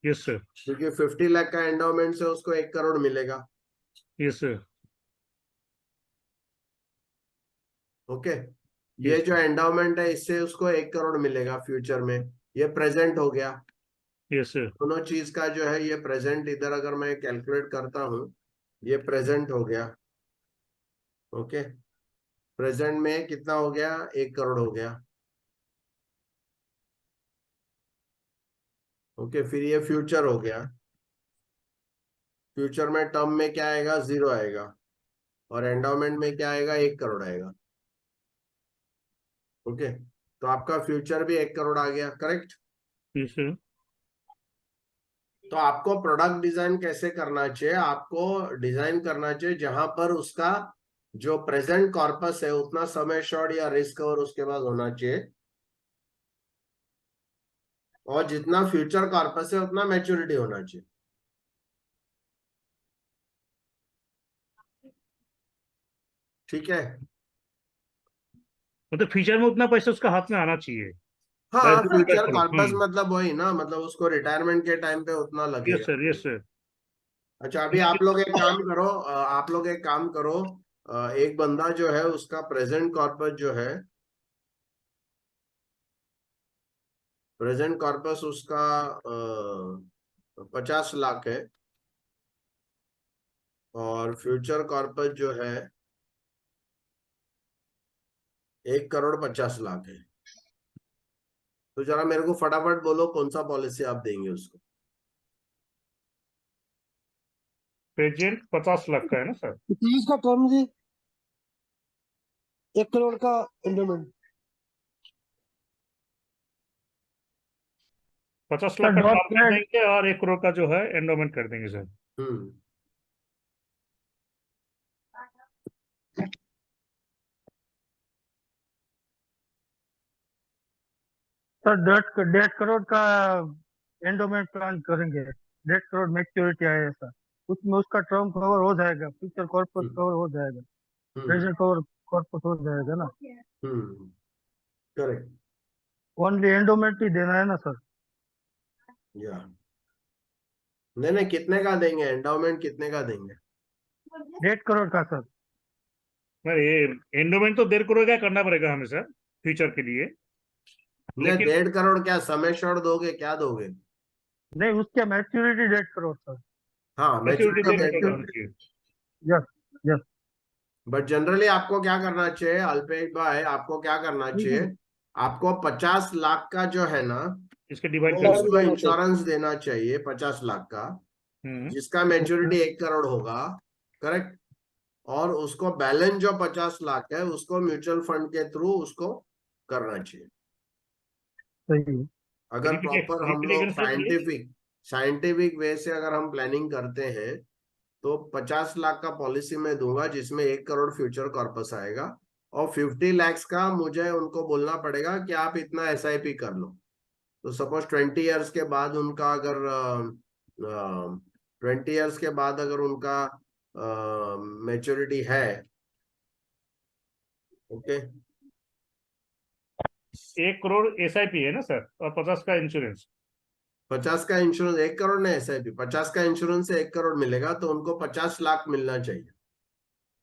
यस सर। क्योंकि 50 लाख का एंडाउमेंट से उसको 1 करोड़ मिलेगा। Yes sir. ओके, ये यस जो सर। एंडाउमेंट है इससे उसको 1 करोड़ मिलेगा फ्यूचर में। ये प्रेजेंट हो गया। Yes sir. दोनों चीज का जो है, ये प्रेजेंट इधर अगर मैं कैलकुलेट करता हूँ, ये प्रेजेंट हो गया। ओके, प्रेजेंट में कितना हो गया, 1 करोड़ हो गया। ओके, फिर ये फ्यूचर हो गया। फ्यूचर में टर्म में क्या आएगा, 0 आएगा, और एंडाउमेंट में क्या आएगा, 1 करोड़ आएगा। ओके, तो आपका फ्यूचर भी 1 करोड़ आ गया, करेक्ट। Yes sir. तो आपको प्रोडक्ट डिजाइन कैसे करना चाहिए? आपको डिजाइन करना चाहिए जहां पर उसका जो प्रेजेंट कॉर्पस है उतना समय शॉर्ट या रिस्क कवर उसके पास होना चाहिए, और जितना फ्यूचर कॉर्पस है उतना मैच्योरिटी होना चाहिए। ठीक है। मतलब फ्यूचर में उतना पैसा उसका हाथ में आना चाहिए। बाय हाँ, good bye future follow. Corpus मतलब वही ना, मतलब उसको रिटायरमेंट के टाइम पे उतना यस लगेगा। सर। Yes sir. अच्छा, अभी आप लोग एक काम करो, आप लोग एक काम करो, एक बंदा जो है उसका प्रेजेंट कॉर्पस जो है, प्रेजेंट कॉर्पस उसका 50 लाख है, और फ्यूचर कॉर्पस जो है 1 करोड़ 50 लाख है। तो जरा मेरे को फटाफट बोलो कौन सा पॉलिसी आप देंगे उसको। प्रेजेंट 50 लाख का है ना सर? 30 का टर्म जी, 1 करोड़ का एंडोमेंट। 50 लाख सर का डॉट टर्म कर नेट। देंगे और 1 करोड़ का जो है एंडोमेंट कर देंगे सर। हम्म, सर 1.5 करोड़ का एंडोमेंट प्लान करेंगे। 1.5 करोड़ मैच्योरिटी आया सर, उसमें उसका टर्म कवर हो जाएगा, फ्यूचर कॉर्पस हम्म, कवर हो जाएगा, हम्म, प्रेजेंट कवर कॉर्पस हो जाएगा ना। करेक्ट, ओनली एंडोमेंट ही देना है ना सर। या नहीं नहीं, कितने का देंगे एंडाउमेंट, कितने का देंगे? 1.5 करोड़ का सर। नहीं, ये एंडोमेंट तो 1.5 करोड़ का करना पड़ेगा हमें सर, फ्यूचर के लिए। नहीं, लेकिन 1.5 करोड़ क्या समय शॉर्ट दोगे, क्या दोगे? नहीं, उसके मैच्योरिटी 1.5 करोड़ सर। हाँ, मैच्योरिटी मैच्योरिटी 1.5 करोड़ का होना मैच्योरिटी। चाहिए। Yes yes. बट जनरली आपको क्या करना चाहिए अल्पेश भाई, आपको क्या करना जी चाहिए? जी। आपको 50 लाख का जो है ना, इसके डिवाइड वो कर दो। उसको इंश्योरेंस देना चाहिए 50 लाख का, हम्म। जिसका मैच्योरिटी 1 करोड़ होगा। करेक्ट। और उसको बैलेंस जो 50 लाख है उसको म्यूचुअल फंड के थ्रू उसको करना चाहिए। सही है। अगर रिपीट प्रॉपर हम रिपीट लोग again sir please. Scientific way से अगर हम प्लानिंग करते हैं, तो 50 लाख का पॉलिसी में दूंगा जिसमें 1 करोड़ फ्यूचर कॉर्पस आएगा, और 50 लैक्स का मुझे उनको बोलना पड़ेगा कि आप इतना एसआईपी कर लो। तो सपोज 20 इयर्स के बाद उनका अगर 20 इयर्स के बाद अगर उनका मेच्योरिटी है, ओके। 1 करोड़ SIP है ना सर, और 50 का इंश्योरेंस। 50 का इंश्योरेंस, 1 करोड़ नहीं एसआईपी, 50 का इंश्योरेंस से 1 करोड़ मिलेगा, तो उनको 50 लाख मिलना चाहिए।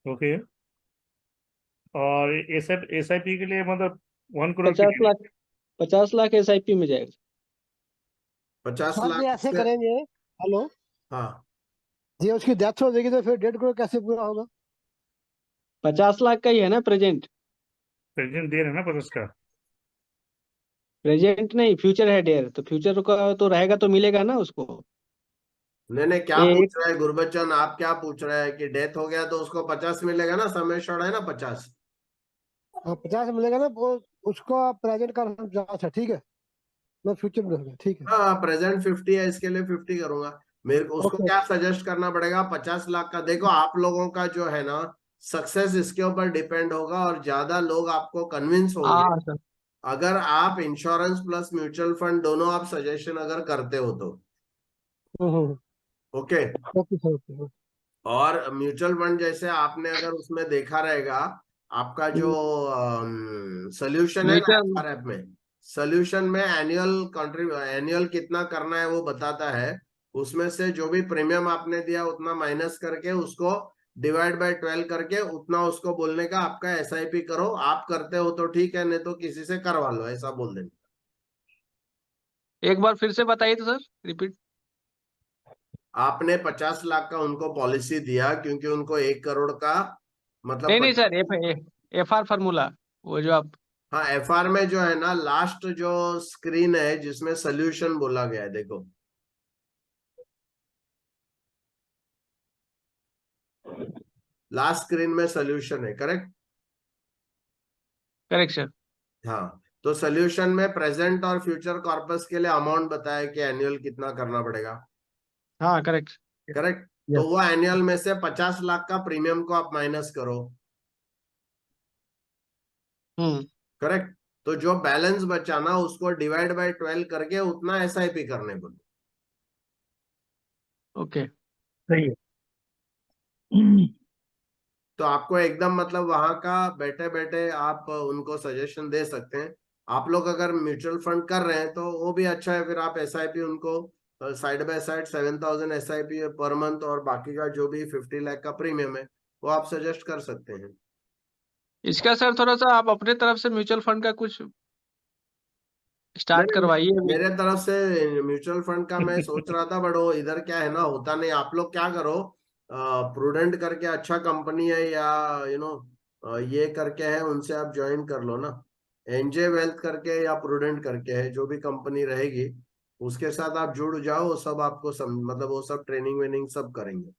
ओके। और SIP के लिए मतलब 1 करोड़ की 50 लाख 50 लाख SIP में जाएगा। 50 सर जी लाख ऐसे से, करेंगे। हेलो हाँ। जी, उसकी डेथ हो जाएगी तो फिर 1.5 करोड़ कैसे पूरा होगा? 50 लाख का ही है ना प्रेजेंट। प्रेजेंट दे रहे हैं ना 50 का। प्रेजेंट नहीं, फ्यूचर है डेयर, तो फ्यूचर का तो रहेगा तो मिलेगा ना उसको। नहीं नहीं, क्या एक पूछ रहा है गुरबच्चन, आप क्या पूछ रहे हैं कि डेथ हो गया तो उसको 50 मिलेगा ना, समय शॉर्ट है ना 50। हाँ 50 मिलेगा ना, वो उसको प्रेजेंट का अच्छा ठीक है, मैं फ्यूचर में रहूंगा, ठीक है। हाँ, प्रेजेंट 50 है, इसके लिए 50 करूंगा। मेरे को उसको ओके। क्या सजेस्ट करना पड़ेगा? 50 लाख का। देखो, आप लोगों का जो है ना, सक्सेस इसके ऊपर डिपेंड होगा, और ज्यादा लोग आपको कन्विंस होंगे हाँ सर। अगर आप इंश्योरेंस प्लस म्यूचुअल फंड दोनों आप सजेशन अगर करते हो तो। हम्म। ओके। Okay sir, okay. और म्यूचुअल फंड जैसे आपने अगर उसमें देखा रहेगा, आपका जो सोल्यूशन है ना म्यूचुअल एफआरएफ में, सोल्यूशन में एनुअल कितना करना है वो बताता है। उसमें से जो भी प्रीमियम आपने दिया उतना माइनस करके उसको डिवाइड बाय 12 करके उतना उसको बोलने का आपका एसआईपी करो। आप करते हो तो ठीक है, नहीं तो किसी से करवा लो, ऐसा बोल देंगे। एक बार फिर से बताइए तो सर, रिपीट। आपने 50 लाख का उनको पॉलिसी दिया क्योंकि उनको 1 करोड़ का मतलब नहीं नहीं सर, FR फार्मूला, वो जो आप। हाँ, एफआर में जो है ना, लास्ट जो स्क्रीन है जिसमें सोल्यूशन बोला गया है, देखो लास्ट स्क्रीन में सोल्यूशन है, करेक्ट। Correct sir. हाँ, तो सोल्यूशन में प्रेजेंट और फ्यूचर कॉर्पस के लिए अमाउंट बताया कि एनुअल कितना करना पड़ेगा, हाँ करेक्ट। करेक्ट। तो यस। वो एनुअल में से 50 लाख का प्रीमियम को आप माइनस करो, हम्म। करेक्ट। तो जो बैलेंस बचा ना उसको डिवाइड बाय 12 करके उतना एसआईपी करने बोलो। ओके। सही है। तो आपको एकदम मतलब वहां का बैठे बैठे आप उनको सजेशन दे सकते हैं। आप लोग अगर म्यूचुअल फंड कर रहे हैं तो वो भी अच्छा है, फिर आप एसआईपी उनको side by side 7,000 SIP per month, और बाकी का जो भी 50 लाख का प्रीमियम है वो आप सजेस्ट कर सकते हैं। इसका सर थोड़ा सा आप अपने तरफ से म्यूचुअल फंड का कुछ नहीं स्टार्ट नहीं, करवाइए अभी। मेरे तरफ से म्यूचुअल फंड का मैं सोच रहा था, बट वो इधर क्या है ना, होता नहीं। आप लोग क्या करो, प्रूडेंट करके अच्छा कंपनी है, या ये करके है, उनसे आप ज्वाइन कर लो ना। एनजे वेल्थ करके या प्रूडेंट करके है, जो भी कंपनी रहेगी उसके साथ आप जुड़ जाओ, वो सब आपको मतलब वो सब ट्रेनिंग वेनिंग सब करेंगे।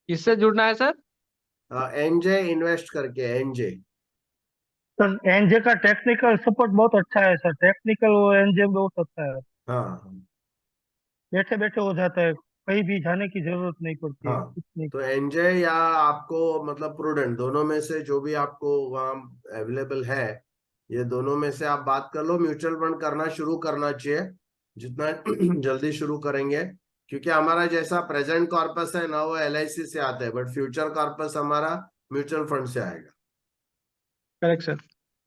किससे जुड़ना है सर? एनजे इन्वेस्ट करके, एनजे। सर एनजे का टेक्निकल सपोर्ट बहुत अच्छा है सर, टेक्निकल वो एनजे में बहुत अच्छा है। हाँ बैठे बैठे हो जाता है, कहीं भी जाने की जरूरत नहीं पड़ती है, हाँ। कुछ नहीं। तो एनजे या आपको मतलब प्रूडेंट, दोनों में से जो भी आपको वहाँ अवेलेबल है, ये दोनों में से आप बात कर लो। म्यूचुअल फंड करना शुरू करना चाहिए, जितना जल्दी शुरू करेंगे, क्योंकि हमारा जैसा प्रेजेंट कॉर्पस है ना वो LIC से आता है, बट फ्यूचर कॉर्पस हमारा म्यूचुअल फंड से आएगा। Correct sir.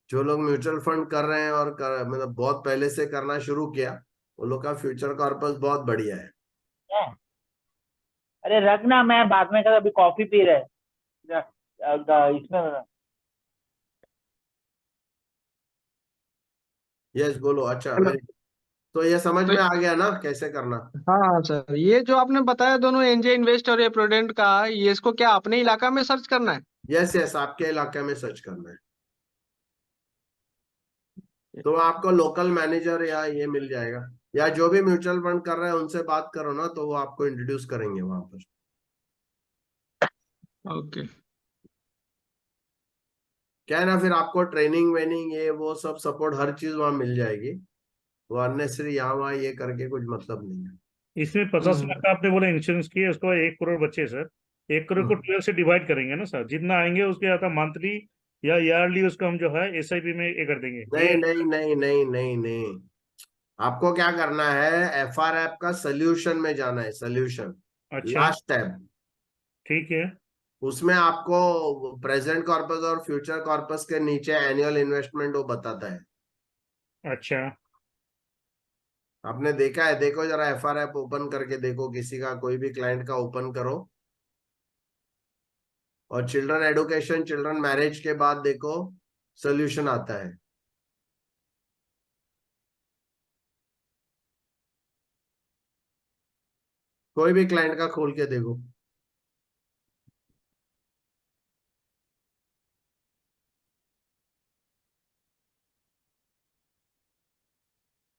जो लोग म्यूचुअल फंड कर रहे हैं और मतलब बहुत पहले से करना शुरू किया, वो लोग का फ्यूचर कॉर्पस बहुत बढ़िया है। अरे रखना, मैं बाद में अभी कॉफी पी रहे इसमें। यस बोलो। अच्छा हेलो। वेरी, तो ये समझ तो में आ गया ना कैसे करना? हाँ सर, ये जो आपने बताया दोनों एनजे इन्वेस्ट और ये प्रूडेंट का, ये इसको क्या अपने इलाका में सर्च करना है? यस यस, आपके इलाके में सर्च करना है, तो आपको लोकल मैनेजर या ये मिल जाएगा, या जो भी म्यूचुअल फंड कर रहे हैं उनसे बात करो ना, तो वो आपको इंट्रोड्यूस करेंगे वहां पर। ओके। क्या है ना, फिर आपको ट्रेनिंग वेनिंग ये वो सब सपोर्ट हर चीज वहां मिल जाएगी। वो अननेसरी यहाँ वहाँ ये करके कुछ मतलब नहीं है। इसमें 50 लाख का आपने बोला इंश्योरेंस किया, उसके बाद 1 करोड़ बचे सर। 1 करोड़ को 12 से डिवाइड करेंगे ना सर, जितना आएंगे उसके आता मंथली या ईयरली उसका हम जो है SIP में ये कर देंगे नहीं ये। नहीं नहीं नहीं नहीं नहीं, आपको क्या करना है, FRF का सोल्यूशन में जाना है, सोल्यूशन अच्छा लास्ट टैब। ठीक है। उसमें आपको प्रेजेंट कॉर्पस और फ्यूचर कॉर्पस के नीचे एनुअल इन्वेस्टमेंट वो बताता है। अच्छा आपने देखा है? देखो जरा, FRF ओपन करके देखो, किसी का कोई भी क्लाइंट का ओपन करो, और चिल्ड्रन एडुकेशन चिल्ड्रन मैरिज के बाद देखो सोल्यूशन आता है। कोई भी क्लाइंट का खोल के देखो।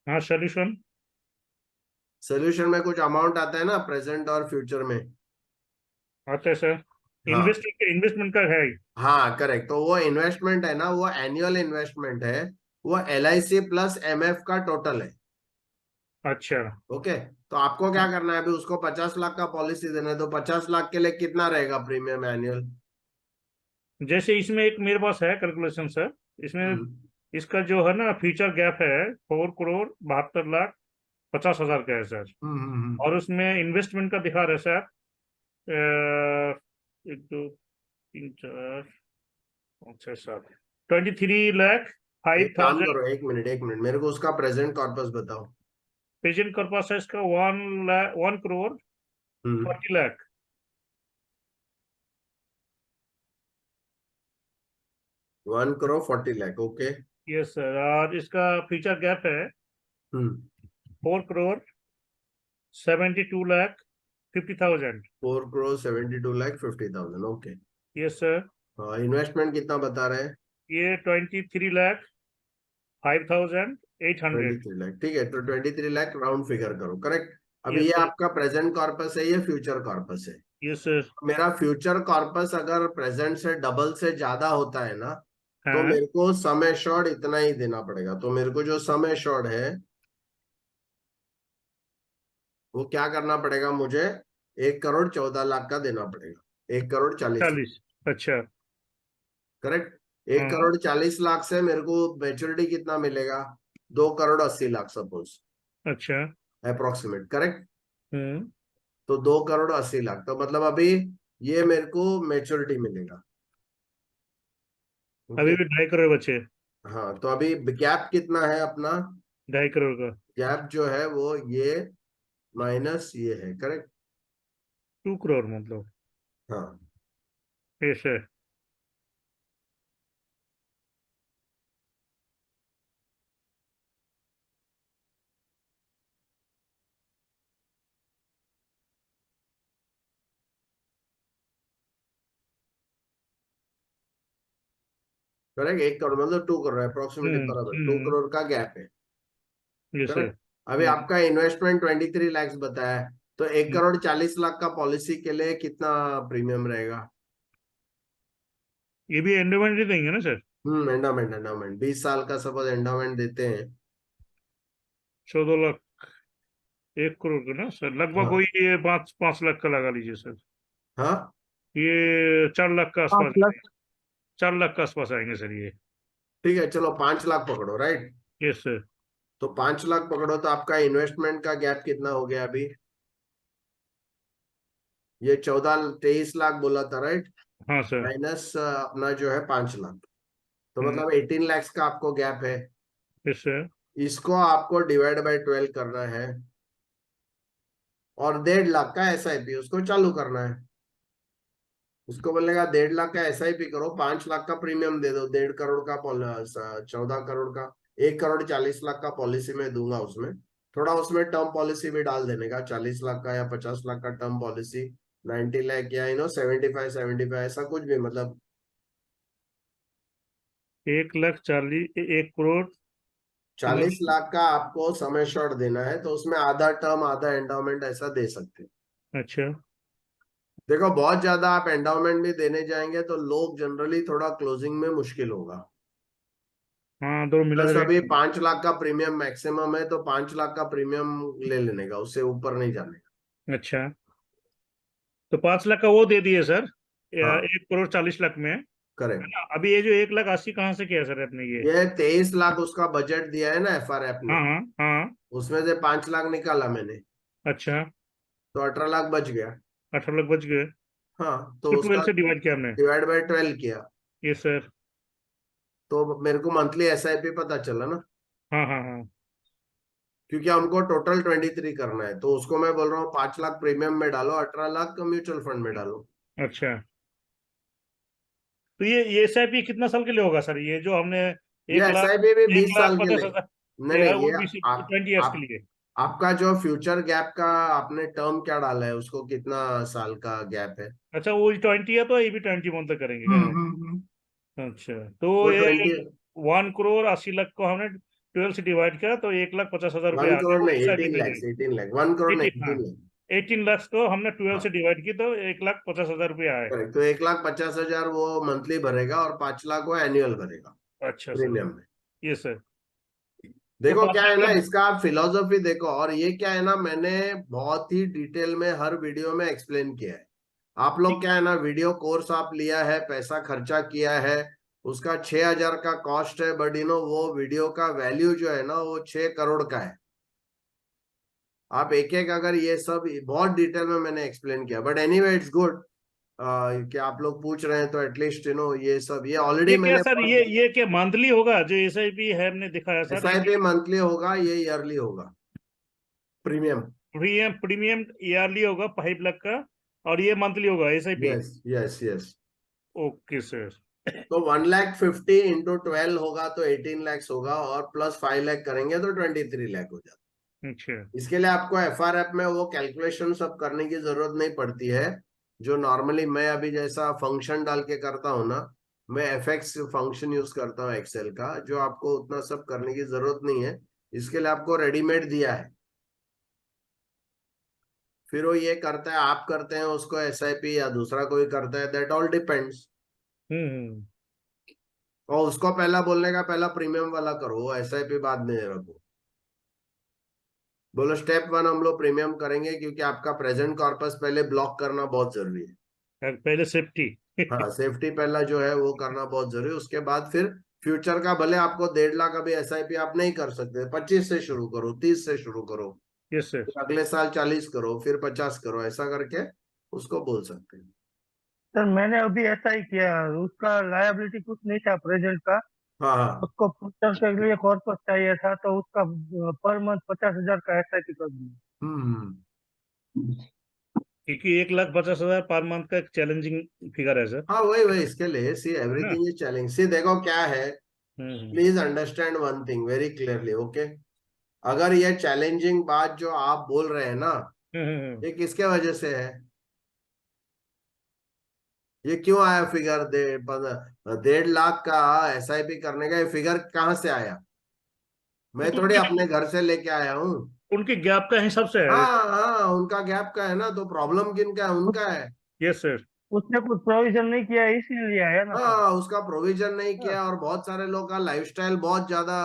हाँ सोल्यूशन। सोल्यूशन में कुछ अमाउंट आता है ना प्रेजेंट और फ्यूचर में। आता है सर। हाँ इन्वेस्टमेंट का है। हाँ करेक्ट, तो वो इन्वेस्टमेंट है ना, वो एनुअल इन्वेस्टमेंट है, वो LIC प्लस MF का टोटल है। अच्छा ओके, तो आपको क्या करना है, अभी उसको 50 लाख का पॉलिसी देना है, तो 50 लाख के लिए कितना रहेगा प्रीमियम एनुअल? जैसे इसमें एक मेरे पास है कैलकुलेशन सर। इसमें इसका जो है ना फ्यूचर गैप है 4,72,50,000 का है सर। और उसमें इन्वेस्टमेंट का दिखा रहा है सर 1 2 3 4 5 6 7 23 लाख एक काम 5,000। करो, एक मिनट मेरे को उसका प्रेजेंट कॉर्पस बताओ। प्रेजेंट कॉर्पस है इसका 1,40,00,000। 1,40,00,000 ओके। यस सर, और इसका फ्यूचर गैप है 4,72,50,000। 4,72,50,000 ओके। Yes sir. हाँ, इन्वेस्टमेंट कितना बता रहे हैं? ये 23,05,800। 23 लाख, ठीक है, तो 23 लाख राउंड फिगर करो, करेक्ट। अभी यस ये सर। आपका प्रेजेंट कॉर्पस है, ये फ्यूचर कॉर्पस है। Yes sir. मेरा फ्यूचर कॉर्पस अगर प्रेजेंट से डबल से ज्यादा होता है ना, तो हाँ मेरे को सम एश्योर्ड इतना ही देना पड़ेगा। तो मेरे को जो सम एश्योर्ड है वो क्या करना पड़ेगा मुझे, 1,14,00,000 का देना पड़ेगा, 1,40,00,000। 40। अच्छा करेक्ट। एक हाँ करोड़ 40,00,000 से मेरे को मैच्योरिटी कितना मिलेगा, 2,80,00,000 सपोज, अच्छा। Approximate, correct. हम्म। तो 2,80,00,000, तो मतलब अभी ये मेरे को मैच्योरिटी मिलेगा। अभी ओके। भी 2.5 करोड़ बचे। हाँ, तो अभी गैप कितना है अपना? 2.5 करोड़ का। गैप जो है वो ये माइनस ये है, करेक्ट। 2 करोड़ मतलब हाँ, ऐसे। करेक्ट। 1 करोड़ मतलब 2 करोड़, अप्रोक्सीमेटली बराबर 2 करोड़ का गैप है, यस सर। करेक्ट। अभी आपका इन्वेस्टमेंट 23 लाख बताया है, तो 1,40,00,000 का पॉलिसी के लिए कितना प्रीमियम रहेगा? ये भी एंडोमेंट ही देंगे ना सर? एंडोमेंट, एंडोमेंट 20 साल का सपोज एंडोमेंट देते हैं। 14 लाख। 1 करोड़ का ना सर, लगभग हाँ वही ये 5 5 लाख का लगा लीजिए सर। हाँ, ये 4 लाख का हाँ आसपास। प्लस। 4 लाख के आसपास आएंगे सर ये। ठीक है, चलो 5 लाख पकड़ो, राइट? Yes sir. तो 5 लाख पकड़ो, तो आपका इन्वेस्टमेंट का गैप कितना हो गया अभी? ये 23 लाख बोला था, राइट? हाँ सर। माइनस अपना जो है 5 लाख, तो हम्म। मतलब 18 लाख का आपको गैप है। Yes sir. इसको आपको डिवाइड बाय 12 करना है, और 1.5 लाख का SIP उसको चालू करना है। उसको बोलेगा 1.5 लाख का SIP करो, 5 लाख का प्रीमियम दे दो, 1.5 करोड़ का 14 करोड़ का, 1 करोड़ 40 लाख का पॉलिसी में दूंगा। उसमें थोड़ा उसमें टर्म पॉलिसी भी डाल देने का, 40 लाख का या 50 लाख का टर्म पॉलिसी, 90 लाख या 75 ऐसा कुछ भी, मतलब 1,40,000 1 करोड़ 40 लाख का आपको समय शॉर्ट देना है, तो उसमें आधा टर्म आधा एंडाउमेंट ऐसा दे सकते हैं। अच्छा। देखो, बहुत ज्यादा आप एंडाउमेंट भी देने जाएंगे तो लोग जनरली थोड़ा क्लोजिंग में मुश्किल होगा। हाँ, दोनों मिला प्लस के अभी 5 लाख का प्रीमियम मैक्सिमम है, तो 5 लाख का प्रीमियम ले लेने का, उससे ऊपर नहीं जाने का। अच्छा, तो 5 लाख का वो दे दिए सर, हाँ, 1,40,00,000 में, है करेक्ट। ना? अभी ये जो 1,80,000 कहाँ से किया सर आपने ये? ये 23 लाख उसका बजट दिया है ना FRF ने, हाँ हाँ हाँ। उसमें से 5 लाख निकाला मैंने, अच्छा, तो 18 लाख बच गया। 18 लाख बच गए, हाँ, तो तो 12 उसका से डिवाइड किया हमने। डिवाइड बाय 12 किया, ये सर। तो मेरे को मंथली SIP पता चला ना, हाँ हाँ हाँ। क्योंकि हमको टोटल 23 करना है। तो उसको मैं बोल रहा हूँ 5 लाख प्रीमियम में डालो, 18 लाख का म्यूचुअल फंड में डालो। अच्छा, तो ये SIP कितना साल के लिए होगा सर, ये जो हमने ये 1,00,000, SIP भी 1 20 लाख साल के 50,000, लिए नहीं, नहीं, वो ये 20 ईयर्स के आप लिए? आपका जो फ्यूचर गैप का आपने टर्म क्या डाला है, उसको कितना साल का गैप है? अच्छा, वो 20 है तो ये भी 21 तक करेंगे क्या? अच्छा, तो वो ये 20, 1,80,00,000 को हमने 12 से डिवाइड किया तो 1,50,000 रुपये 1 आ गए, करोड़ वो नहीं, SIP 18 के लैक्स, लिए। 18 लाख, 1 करोड़ नहीं, 18, हाँ, 18 लाख। 18 लाख को हमने 12 से हाँ, डिवाइड की तो 1,50,000 रुपये आए। करेक्ट। तो 1,50,000 वो मंथली भरेगा, और 5 लाख वो एनुअल भरेगा अच्छा सर। प्रीमियम में। ये सर। तो देखो 5 क्या है लाख ना, का। इसका आप फिलोसॉफी देखो, और ये क्या है ना, मैंने बहुत ही डिटेल में हर वीडियो में एक्सप्लेन किया है। आप लोग क्या है ना, वीडियो कोर्स आप लिया है, पैसा खर्चा किया है, उसका 6,000 का कॉस्ट है, बट वो वीडियो का वैल्यू जो है ना, वो 6 करोड़ का है। आप एक एक अगर ये सब बहुत डिटेल में मैंने एक्सप्लेन किया, बट एनीवे इट्स गुड कि आप लोग पूछ रहे हैं, तो एटलीस्ट ये सब ये ऑलरेडी ये क्या मैंने सर, ये क्या मंथली होगा जो SIP है हमने दिखाया सर? SIP मंथली होगा, ये ईयरली होगा प्रीमियम। प्रीमियम प्रीमियम ईयरली होगा 5 लाख का, और ये मंथली होगा SIP। Yes, yes, yes. Okay sir. तो 1,50,000 इंटू 12 होगा तो 18 lakhs होगा, और प्लस 5 लाख करेंगे तो 23 लाख हो जाता है। अच्छा। इसके लिए आपको FRF में वो कैलकुलेशन सब करने की जरूरत नहीं पड़ती है, जो नॉर्मली मैं अभी जैसा फंक्शन डाल के करता हूँ ना, मैं FX फंक्शन यूज करता हूँ एक्सेल का, जो आपको उतना सब करने की जरूरत नहीं है। इसके लिए आपको रेडीमेड दिया है, फिर वो ये करता है, आप करते हैं उसको SIP या दूसरा कोई करता है, दैट ऑल डिपेंड्स। हम्म। और उसको पहला बोलने का, पहला प्रीमियम वाला करो, वो SIP बाद में रखो। बोलो स्टेप 1 हम लोग प्रीमियम करेंगे, क्योंकि आपका प्रेजेंट कॉर्पस पहले ब्लॉक करना बहुत जरूरी है। पहले सेफ्टी। हाँ, सेफ्टी पहला जो है वो करना बहुत जरूरी है। उसके बाद फिर फ्यूचर का, भले आपको 1.5 लाख अभी SIP आप नहीं कर सकते, 25 से शुरू करो, 30 से शुरू करो, यस सर। फिर अगले साल 40 करो, फिर 50 करो, ऐसा करके उसको बोल सकते हैं। सर मैंने अभी ऐसा ही किया, उसका लायबिलिटी कुछ नहीं था प्रेजेंट का, हाँ, हाँ। उसको फ्यूचर के लिए कॉर्पस चाहिए था, तो उसका पर मंथ 50,000 का SIP कर दिया। हम्म। क्योंकि 1,50,000 पर मंथ का एक चैलेंजिंग फिगर है सर, हाँ, वही वही इसके लिए सी है ना? Everything is challenge. सी देखो क्या है, हम्म। Please understand one thing very clearly, okay? अगर ये चैलेंजिंग बात जो आप बोल रहे हैं ना, ये किसके वजह से है? ये क्यों आया फिगर 1.5 लाख का SIP करने का? ये फिगर कहाँ से आया? वो मैं तो थोड़ी अपने घर से लेके आया हूँ। उनके गैप का हिसाब से है। हाँ, हाँ, उनका गैप का है ना, तो प्रॉब्लम किनका है? उनका है। Yes sir. उसने कुछ प्रोविजन नहीं किया है, इसीलिए आया ना सर। हाँ, उसका प्रोविजन नहीं हाँ, किया, और बहुत सारे लोग का लाइफस्टाइल बहुत ज्यादा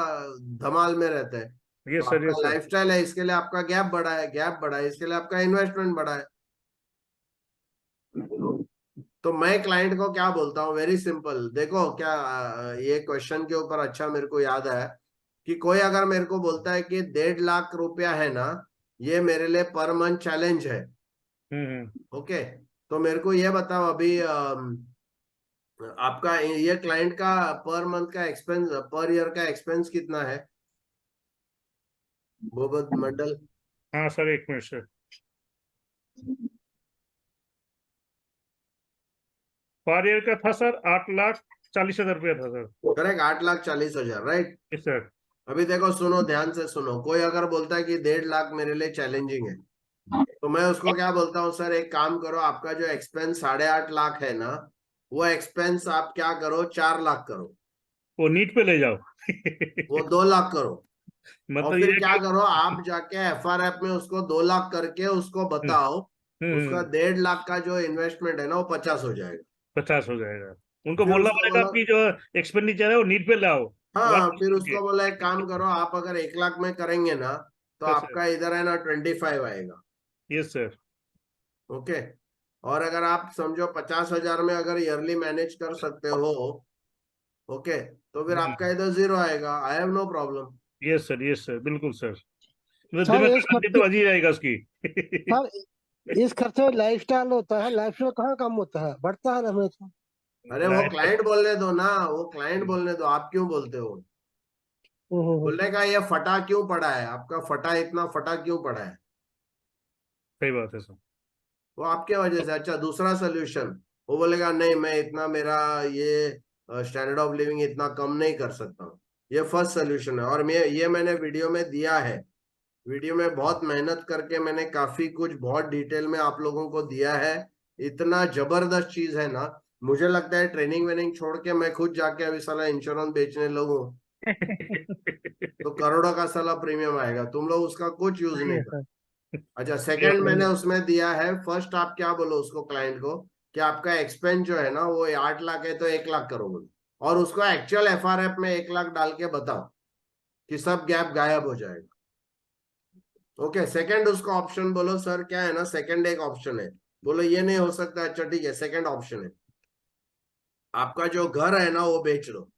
धमाल में रहते हैं। तो यस सर। आपका यस सर। लाइफस्टाइल है, इसके लिए आपका गैप बढ़ा है, गैप बढ़ा है, इसके लिए आपका इन्वेस्टमेंट बढ़ा है। तो मैं क्लाइंट को क्या बोलता हूँ, वेरी सिंपल, देखो क्या ये क्वेश्चन के ऊपर अच्छा मेरे को याद है कि कोई अगर मेरे को बोलता है कि 1.5 लाख रुपया है ना, ये मेरे लिए पर मंथ चैलेंज है, ओके, तो मेरे को ये बताओ अभी आपका ये क्लाइंट का पर मंथ का एक्सपेंस, पर ईयर का एक्सपेंस कितना है बोबत मंडल? हाँ सर, एक मिनट सर। पर ईयर का था सर 8,40,000 रुपया था sir. Correct, 8,40,000, right. Yes sir. अभी देखो, सुनो ध्यान से सुनो, कोई अगर बोलता है कि 1.5 लाख मेरे लिए चैलेंजिंग है, तो मैं उसको क्या बोलता हूँ, सर एक काम करो, आपका जो एक्सपेंस 8.5 लाख है ना, वो एक्सपेंस आप क्या करो, 4 लाख करो, वो नीट पे ले जाओ। वो 2 लाख करो, और मतलब फिर ये क्या कि करो, आप जाके एफआरएफ में उसको 2 लाख करके उसको बताओ, उसका 1.5 लाख का जो इन्वेस्टमेंट है ना, वो 50 हो जाएगा। 50 हो जाएगा। उनको फिर बोलना उसको पड़ेगा बोलो, आपकी जो एक्सपेंडिचर है वो नीट पे लाओ। हाँ, फिर 1% के। उसको बोला एक काम करो, आप अगर 1 लाख में करेंगे ना, तो यस सर। आपका इधर है ना 25 आएगा, यस सर। ओके। और अगर आप समझो 50,000 में अगर ईयरली मैनेज कर सकते हो, ओके, तो फिर आपका इधर 0 आएगा, I have no problem. Yes sir. Yes sir, बिल्कुल सर। मतलब सर दिमाग इस शांति तो खर्चे बच ही जाएगा उसकी। सर इस खर्चे में लाइफ स्टाइल होता है, लाइफ स्टाइल कहाँ कम होता है, बढ़ता है हमेशा। अरे वो लाइफ क्लाइंट बोलने दो ना, वो क्लाइंट बोलने दो, आप क्यों बोलते हो? हम्म। बोलने का ये फटा क्यों पड़ा है, आपका फटा इतना फटा क्यों पड़ा है, सही बात है सर। वो आपके वजह से। अच्छा, दूसरा सोल्यूशन, वो बोलेगा नहीं मैं इतना, मेरा ये स्टैंडर्ड ऑफ लिविंग इतना कम नहीं कर सकता हूँ। ये फर्स्ट सोल्यूशन है, और मैंने वीडियो में दिया है, वीडियो में बहुत मेहनत करके मैंने काफी कुछ बहुत डिटेल में आप लोगों को दिया है। इतना जबरदस्त चीज है ना, मुझे लगता है ट्रेनिंग वेनिंग छोड़ के मैं खुद जाके अभी साला इंश्योरेंस बेचने लगूं तो करोड़ों का साला प्रीमियम आएगा, तुम लोग उसका कुछ यूज सही नहीं है कर। सर। अच्छा, सेकंड मैंने उसमें दिया है, फर्स्ट आप क्या बोलो उसको, क्लाइंट को, कि आपका एक्सपेंस जो है ना वो 8 लाख है, तो 1 लाख करो बोलो, और उसको एक्चुअल एफआरएफ में 1 लाख डाल के बताओ कि सब गैप गायब हो जाएगा, ओके। सेकंड उसको ऑप्शन बोलो, सर क्या है ना, सेकंड एक ऑप्शन है, बोलो ये नहीं हो सकता, अच्छा ठीक है, सेकंड ऑप्शन है, आपका जो घर है ना वो बेच दो,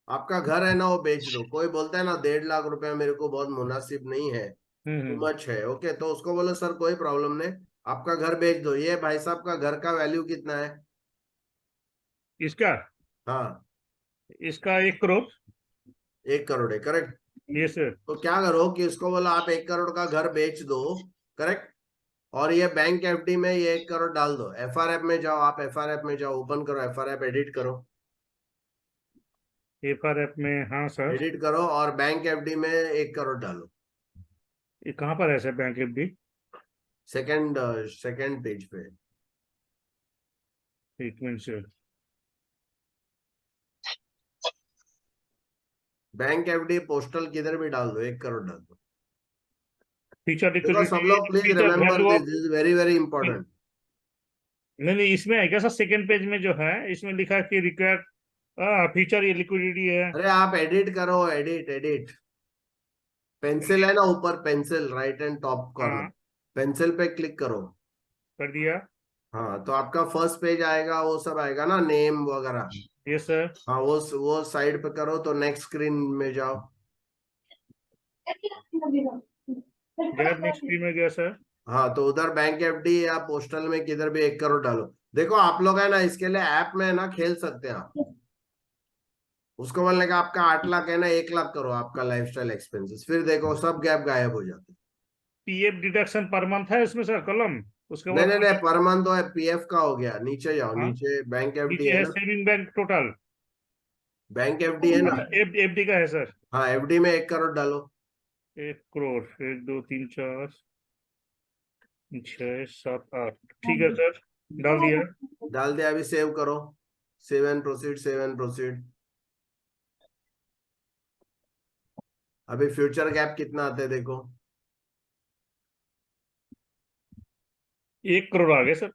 आपका घर है ना वो बेच दो। कोई बोलता है ना 1.5 लाख रुपया मेरे को बहुत मुनासिब नहीं है, टू मच है, ओके, तो उसको बोलो सर कोई प्रॉब्लम नहीं, आपका घर बेच दो। ये भाई साहब का घर का वैल्यू कितना है? इसका हाँ, इसका 1 करोड़। 1 करोड़ है, करेक्ट। ये सर। तो क्या करो कि इसको बोलो आप 1 करोड़ का घर बेच दो, करेक्ट, और ये बैंक एफडी में ये 1 करोड़ डाल दो, एफआरएफ में जाओ, आप एफआरएफ में जाओ, ओपन करो एफआरएफ, एडिट करो, एफआरएफ में, हाँ सर। एडिट करो, और बैंक एफडी में 1 करोड़ डालो, ये कहाँ पर है sir bank FD? Second second page पे। एक minute sir. Bank FD postal किधर भी डाल दो, 1 करोड़ डाल दो। फीचर देखो सब लिक्विडिटी, लोग please feature remember value this, of. This is very very important. नहीं नहीं, इसमें है क्या सर? सेकंड पेज में जो है इसमें लिखा है कि रिक्वायर फीचर, ये लिक्विडिटी है। अरे आप एडिट करो, एडिट एडिट, पेंसिल है ना ऊपर, pencil right and top corner, हाँ, पेंसिल पे क्लिक करो। कर दिया। हाँ, तो आपका फर्स्ट पेज आएगा, वो सब आएगा ना, नेम वगैरह। Yes sir. हाँ, वो साइड पे करो, तो नेक्स्ट स्क्रीन में जाओ। गया, नेक्स्ट स्क्रीन में गया सर। हाँ, तो उधर बैंक एफडी या पोस्टल में किधर भी 1 करोड़ डालो। देखो आप लोग है ना, इसके लिए ऐप में है ना खेल सकते हैं आप, उसको बोलने का आपका 8 लाख है ना, 1 लाख करो आपका लाइफस्टाइल एक्सपेंसेस, फिर देखो सब गैप गायब हो जाते हैं। पीएफ डिडक्शन पर मंथ है इसमें सर कॉलम, उसके नहीं बाद नहीं नहीं, पर मंथ तो है, पीएफ का हो गया, नीचे जाओ, हाँ, नीचे बैंक एफडी नीचे है है ना, saving bank total. Bank FD है ना, एफडी का है सर। हाँ, एफडी में 1 करोड़ डालो। 1 करोड़, 1 2 3 4 6 7 8, ठीक है सर, डाल दिया। डाल दिया, अभी सेव करो, save and proceed, save and proceed. अभी फ्यूचर गैप कितना आते हैं देखो, 1 करोड़ आ गए सर।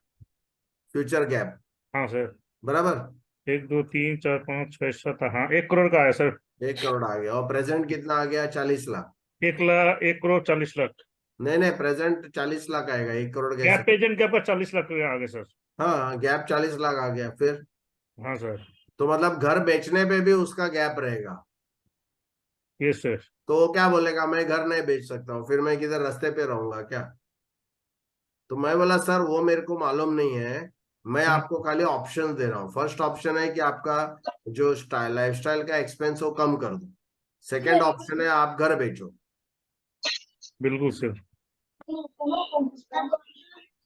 फ्यूचर गैप, हाँ सर। बराबर, 1 2 3 4 5 6 7, हाँ 1 करोड़ का है सर। 1 करोड़ आ गया, और प्रेजेंट कितना आ गया, 40 लाख। 1 करोड़ 40 लाख। नहीं नहीं, प्रेजेंट 40 लाख आएगा, 1 करोड़ गैप कैसे? प्रेजेंट के पास 40 लाख के आगे सर। हाँ, गैप 40 लाख आ गया फिर। हाँ सर। तो मतलब घर बेचने पे भी उसका गैप रहेगा। Yes sir. तो वो क्या बोलेगा, मैं घर नहीं बेच सकता हूँ, फिर मैं किधर रास्ते पे रहूंगा क्या? तो मैं बोला सर वो मेरे को मालूम नहीं है, मैं आपको खाली ऑप्शन दे रहा हूँ। फर्स्ट ऑप्शन है कि आपका जो लाइफस्टाइल का एक्सपेंस हो कम कर दो। सेकंड ऑप्शन है आप घर बेचो। बिल्कुल सर।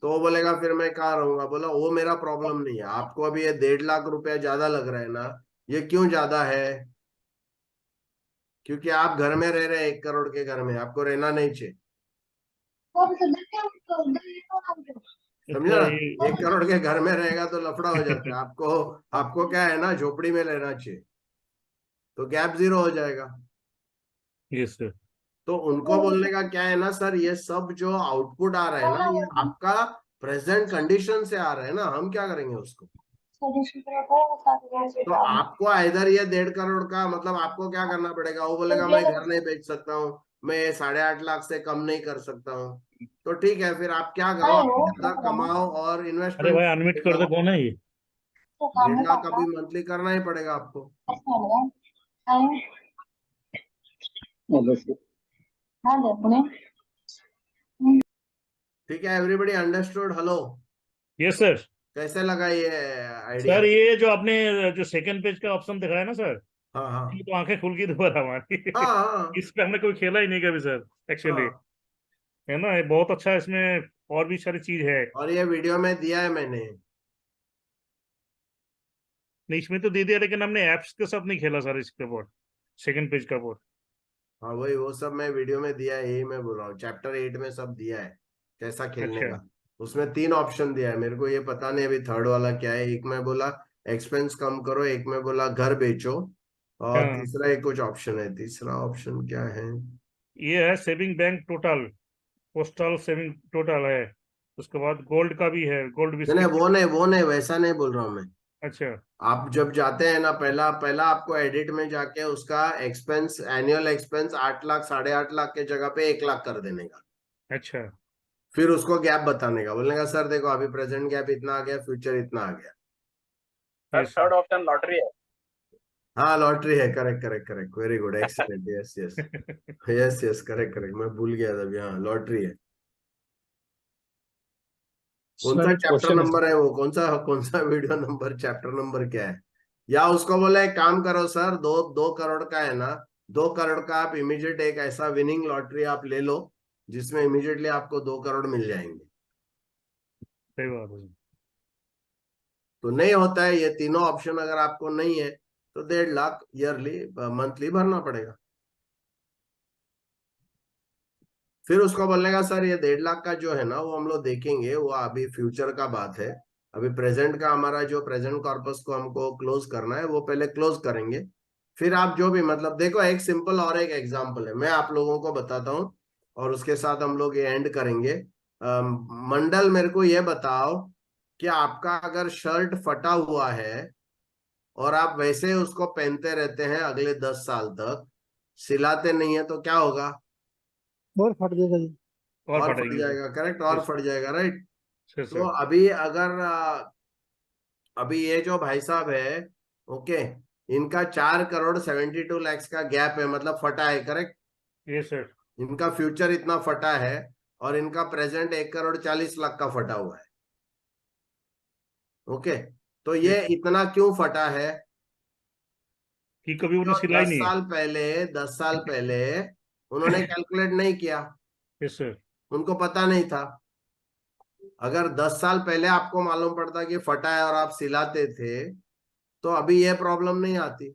तो वो बोलेगा फिर मैं कहाँ रहूंगा? बोला वो मेरा प्रॉब्लम नहीं है, आपको अभी ये 1.5 लाख रुपया ज्यादा लग रहा है ना। ये क्यों ज्यादा है? क्योंकि आप घर में रह रहे हैं, 1 करोड़ के घर में आपको रहना नहीं चाहिए। समझा अच्छा ना? ये 1 करोड़ के घर में रहेगा तो लफड़ा हो जाता है आपको। आपको क्या है ना, झोपड़ी में रहना चाहिए, तो गैप 0 हो जाएगा। Yes sir. तो उनको बोलने का क्या है ना सर, ये सब जो आउटपुट आ रहा है ना, ये आपका प्रेजेंट कंडीशन से आ रहा है ना, हम क्या करेंगे उसको? तो आपको इधर ये 1.5 करोड़ का मतलब आपको क्या करना पड़ेगा? वो बोलेगा मैं घर नहीं बेच सकता हूँ, मैं 8.5 लाख से कम नहीं कर सकता हूँ। तो ठीक है, फिर आप क्या करो, आप ज्यादा कमाओ और अरे इन्वेस्टमेंट भाई अनम्यूट कर दो, कौन है ये? 1.5 लाख अभी मंथली करना ही पड़ेगा आपको। Hello sir. ठीक है, everybody understood? Hello, yes sir. कैसे लगा ये आइडिया? सर ये जो आपने जो सेकंड पेज का ऑप्शन दिखाया ना सर, हाँ हाँ ये तो आंखें खुल गई दोबारा हमारी। हाँ हाँ इस पे हमने कोई खेला ही नहीं कभी सर, एक्चुअली। हाँ। है ना, ये बहुत अच्छा है, इसमें और भी सारी चीज है। और ये वीडियो में दिया है मैंने। नहीं इसमें तो दे दिया, लेकिन हमने एप्स के साथ नहीं खेला सर इसके बोर्ड, सेकंड पेज का बोर्ड। हाँ वही, वो सब मैं वीडियो में दिया है, यही मैं बोल रहा हूँ, चैप्टर 8 में सब दिया है कैसा खेलने अच्छा। का। उसमें 3 ऑप्शन दिया है, मेरे को ये पता नहीं अभी थर्ड वाला क्या है। एक में बोला एक्सपेंस कम करो, एक में बोला घर बेचो, और हाँ तीसरा एक कुछ ऑप्शन है। तीसरा ऑप्शन क्या है? ये है saving bank total, postal saving total है। उसके बाद गोल्ड का भी है, गोल्ड नहीं नहीं, बिस्किट। वो नहीं, वैसा नहीं बोल रहा हूँ मैं। अच्छा। आप जब जाते हैं ना, पहला पहला आपको एडिट में जाके उसका expense, annual expense 8 lakh 8.5 lakh के जगह पे 1 लाख कर देने का। अच्छा। फिर उसको गैप बताने का, बोलने का सर देखो अभी प्रेजेंट गैप इतना आ गया, फ्यूचर इतना आ गया। Yes sir. ऑप्शन लॉटरी है। हाँ लॉटरी है, correct correct correct, very good, excellent, yes yes yes yes, correct correct, मैं भूल गया था अभी। हाँ लॉटरी है। कौन सा सर एक चैप्टर क्वेश्चन है नंबर है वो, कौन सा वीडियो नंबर, चैप्टर नंबर क्या है? या उसको बोले एक काम करो सर, 2 करोड़ का है ना, 2 करोड़ का आप इमीडिएट एक ऐसा विनिंग लॉटरी आप ले लो जिसमें इमीडिएटली आपको 2 करोड़ मिल जाएंगे। सही बात है। तो नहीं होता है ये तीनों ऑप्शन, अगर आपको नहीं है तो 1.5 लाख ईयरली मंथली भरना पड़ेगा। फिर उसको बोलने का सर ये 1.5 लाख का जो है ना, वो हम लोग देखेंगे, वो अभी फ्यूचर का बात है। अभी प्रेजेंट का हमारा जो प्रेजेंट कॉर्पस को हमको क्लोज करना है वो पहले क्लोज करेंगे। फिर आप जो भी मतलब देखो, एक सिंपल और एक एग्जांपल है, मैं आप लोगों को बताता हूँ और उसके साथ हम लोग ये एंड करेंगे। मंडल मेरे को ये बताओ कि आपका अगर शर्ट फटा हुआ है और आप वैसे उसको पहनते रहते हैं अगले 10 साल तक, सिलाते नहीं है, तो क्या होगा? और फट जाएगा जी। और और फट फटेंगे सर। जाएगा, करेक्ट, और यस फट जाएगा, राइट। सर। तो सर। अभी अगर अभी ये जो भाई साहब है, ओके, इनका 4 करोड़ 72 लाख का गैप है, मतलब फटा है, करेक्ट। Yes sir. इनका फ्यूचर इतना फटा है और इनका प्रेजेंट 1 करोड़ 40 लाख का फटा हुआ है। ओके, तो ये यस इतना क्यों फटा है? कि कभी उन्हें जो सिलाई नहीं है। 10 साल पहले उन्होंने कैलकुलेट नहीं किया, यस सर। उनको पता नहीं था। अगर 10 साल पहले आपको मालूम पड़ता कि फटा है और आप सिलाते थे, तो अभी ये प्रॉब्लम नहीं आती।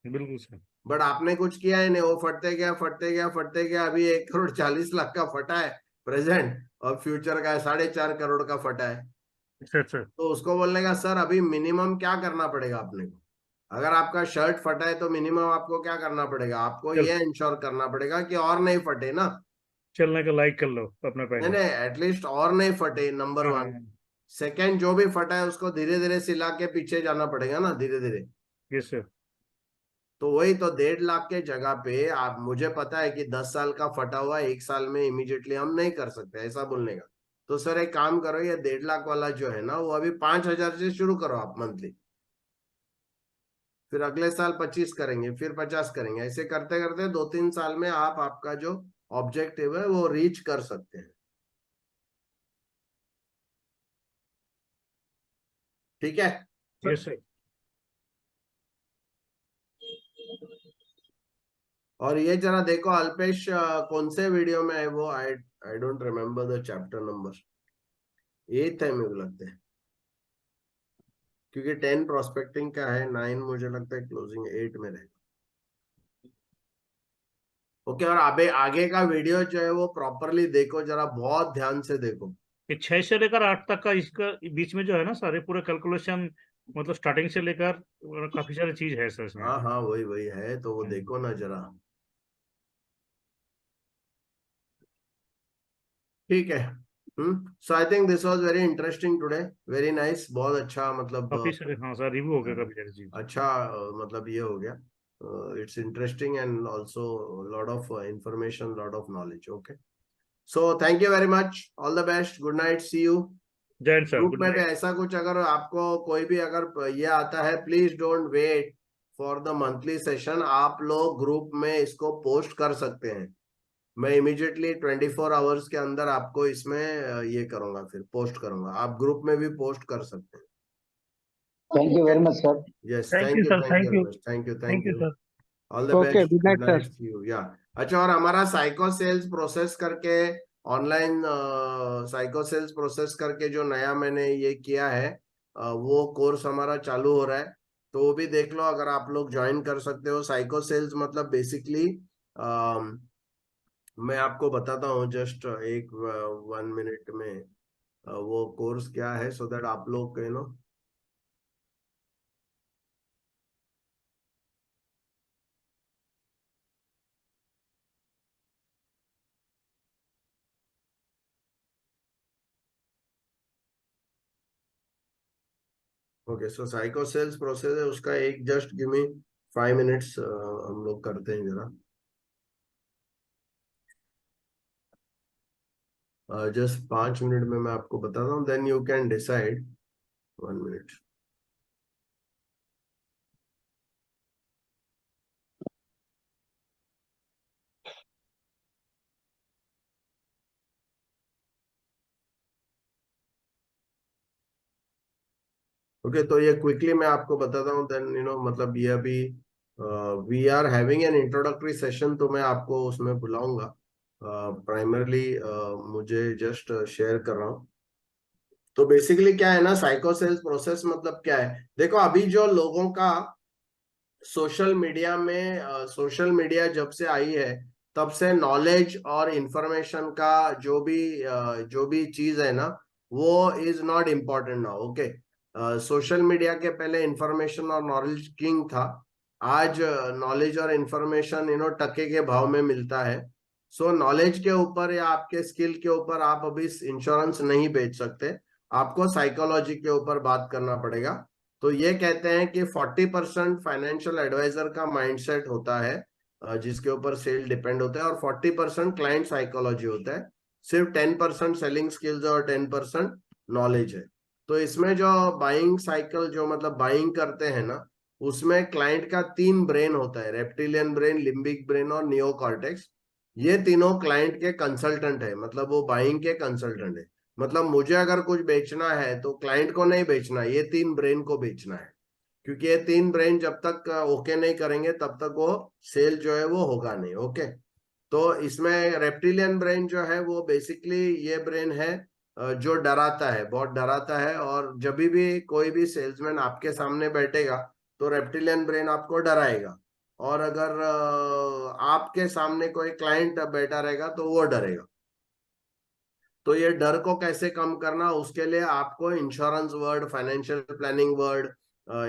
बिल्कुल सर। बट आपने कुछ किया ही नहीं, वो फटते गया फटते गया फटते गया, अभी 1 करोड़ 40 लाख का फटा है प्रेजेंट, और फ्यूचर का 4.5 करोड़ का फटा है। सर। सर। तो उसको बोलने का सर अभी मिनिमम क्या करना पड़ेगा अपने को? अगर आपका शर्ट फटा है तो मिनिमम आपको क्या करना पड़ेगा? आपको चल ये इंश्योर करना पड़ेगा कि और नहीं फटे ना। चलने का लाइक कर लो अपना नहीं पहले। नहीं, एटलीस्ट और नहीं फटे, नंबर हाँ हाँ 1। सेकेंड, जो भी फटा है उसको धीरे धीरे सिला के पीछे जाना पड़ेगा ना, धीरे धीरे। Yes sir. तो वही तो 1.5 लाख के जगह पे आप, मुझे पता है कि 10 साल का फटा हुआ 1 साल में इमीडिएटली हम नहीं कर सकते ऐसा बोलने का। तो सर एक काम करो, ये 1.5 लाख वाला जो है ना वो अभी 5,000 से शुरू करो आप मंथली, फिर अगले साल 25 करेंगे, फिर 50 करेंगे, ऐसे करते करते 2-3 साल में आप आपका जो ऑब्जेक्टिव है वो रीच कर सकते हैं। ठीक है। Yes sir. और ये जरा देखो अल्पेश, कौन से वीडियो में है वो, I don't remember the chapter number, 8 है मेरे को लगता है, क्योंकि 10 प्रोस्पेक्टिंग का है, 9 मुझे लगता है क्लोजिंग, 8 में रहेगा। ओके, और आगे आगे का वीडियो जो है वो प्रॉपरली देखो, जरा बहुत ध्यान से देखो। ये 6 से लेकर 8 तक का इसका बीच में जो है ना सारे पूरे कैलकुलेशन, मतलब स्टार्टिंग से लेकर काफी सारी चीज है सर इसमें। हाँ हाँ वही वही है, तो वो देखो ना जरा। ठीक है। So I think this was very interesting today, very nice, बहुत अच्छा, मतलब काफी सारे, हाँ सर, रिव्यू हो गया काफी सारी चीज। अच्छा, मतलब ये हो गया, it's interesting and also lot of information, lot of knowledge. Okay, so thank you very much, all the best, good night, see you. Jai Hind sir, group good में भी नाइट। ऐसा कुछ अगर आपको कोई भी अगर ये आता है, please don't wait for the monthly session, आप लोग ग्रुप में इसको पोस्ट कर सकते हैं। मैं इमीडिएटली 24 आवर्स के अंदर आपको इसमें ये करूंगा, फिर पोस्ट करूंगा, आप ग्रुप में भी पोस्ट कर सकते हैं। Thank you very much sir. Yes, thank thank you you, sir, thank you thank very you, much, thank you, thank thank you you, sir. All the okay, best, good good night night, sir. See you, yeah. अच्छा, और हमारा psycho sales process करके, online psycho sales process करके जो नया मैंने ये किया है, वो कोर्स हमारा चालू हो रहा है, तो वो भी देख लो, अगर आप लोग ज्वाइन कर सकते हो। साइको सेल्स मतलब बेसिकली, मैं आपको बताता हूँ जस्ट एक 1 मिनट में, वो कोर्स क्या है, सो दैट आप लोग you know. Okay, so psycho sales process है उसका, एक जस्ट गिव मी 5 मिनट्स, हम लोग करते हैं जरा, जस्ट 5 मिनट में मैं आपको बताता हूँ, then you can decide. 1 minute. Okay, तो ये क्विकली मैं आपको बताता हूँ, देन मतलब ये अभी we are having an introductory session, तो मैं आपको उसमें बुलाऊंगा। प्राइमरली मुझे जस्ट शेयर कर रहा हूँ। तो बेसिकली क्या है ना, साइको सेल्स प्रोसेस मतलब क्या है, देखो अभी जो लोगों का सोशल मीडिया में, सोशल मीडिया जब से आई है तब से नॉलेज और इंफॉर्मेशन का जो भी चीज है ना, वो is not important now. Okay, social media के पहले इंफॉर्मेशन और नॉलेज किंग था, आज नॉलेज और इंफॉर्मेशन टके के भाव में मिलता है। सो नॉलेज के ऊपर या आपके स्किल के ऊपर आप अभी इंश्योरेंस नहीं बेच सकते, आपको साइकोलॉजी के ऊपर बात करना पड़ेगा। तो ये कहते हैं कि 40% फाइनेंशियल एडवाइजर का माइंडसेट होता है, जिसके ऊपर सेल डिपेंड होता है, और 40% क्लाइंट साइकोलॉजी होता है, सिर्फ 10% सेलिंग स्किल्स और 10% नॉलेज है। तो इसमें जो बाइंग साइकिल, जो मतलब बाइंग करते हैं ना, उसमें क्लाइंट का 3 ब्रेन होता है, रेप्टिलियन ब्रेन, लिम्बिक ब्रेन और नियोकॉर्टेक्स। ये तीनों क्लाइंट के कंसल्टेंट है, मतलब वो बाइंग के कंसल्टेंट है। मतलब मुझे अगर कुछ बेचना है तो क्लाइंट को नहीं बेचना, ये 3 ब्रेन को बेचना है, क्योंकि ये 3 ब्रेन जब तक ओके नहीं करेंगे तब तक वो सेल जो है वो होगा नहीं। ओके, तो इसमें रेप्टिलियन ब्रेन जो है वो बेसिकली ये ब्रेन है, जो डराता है, बहुत डराता है, और जब भी कोई भी सेल्समैन आपके सामने बैठेगा तो रेप्टिलियन ब्रेन आपको डराएगा, और अगर आपके सामने कोई क्लाइंट बैठा रहेगा तो वो डरेगा। तो ये डर को कैसे कम करना, उसके लिए आपको insurance word, financial planning word,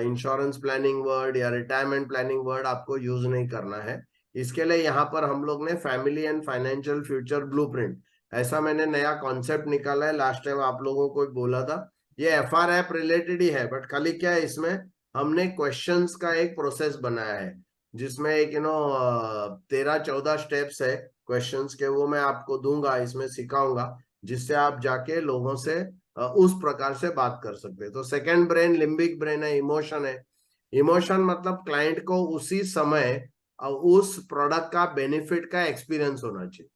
insurance planning word या रिटायरमेंट प्लानिंग वर्ड आपको यूज नहीं करना है। इसके लिए यहाँ पर हम लोग ने family and financial future blueprint, ऐसा मैंने नया कॉन्सेप्ट निकाला है, लास्ट टाइम आप लोगों को बोला था। ये FR ऐप रिलेटेड ही है, बट खाली क्या है, इसमें हमने क्वेश्चंस का एक प्रोसेस बनाया है। जिसमें एक 13-14 स्टेप्स है क्वेश्चंस के, वो मैं आपको दूंगा, इसमें सिखाऊंगा, जिससे आप जाके लोगों से उस प्रकार से बात कर सकते हैं। तो सेकंड ब्रेन लिम्बिक ब्रेन है, इमोशन है। इमोशन मतलब क्लाइंट को उसी समय उस प्रोडक्ट का बेनिफिट का एक्सपीरियंस होना चाहिए।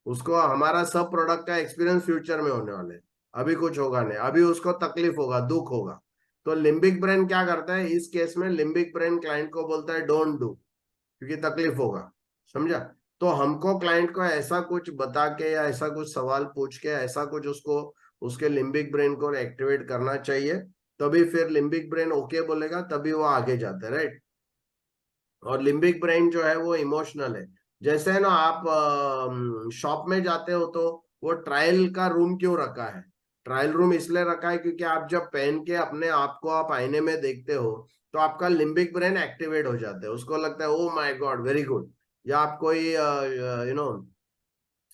उसको हमारा सब प्रोडक्ट का एक्सपीरियंस फ्यूचर में होने वाले, अभी कुछ होगा नहीं, अभी उसको तकलीफ होगा, दुख होगा। तो लिम्बिक ब्रेन क्या करता है इस केस में, लिम्बिक ब्रेन क्लाइंट को बोलता है डोंट डू, क्योंकि तकलीफ होगा, समझा। तो हमको क्लाइंट को ऐसा कुछ बता के या ऐसा कुछ सवाल पूछ के ऐसा कुछ उसको उसके लिम्बिक ब्रेन को एक्टिवेट करना चाहिए, तभी फिर लिम्बिक ब्रेन ओके बोलेगा, तभी वो आगे जाता है, राइट। और लिम्बिक ब्रेन जो है वो इमोशनल है। जैसे है ना, आप शॉप में जाते हो तो वो ट्रायल का रूम क्यों रखा है? ट्रायल रूम इसलिए रखा है क्योंकि आप जब पहन के अपने आप को आप आईने में देखते हो तो आपका लिम्बिक ब्रेन एक्टिवेट हो जाता है, उसको लगता है oh my God very good. या आप कोई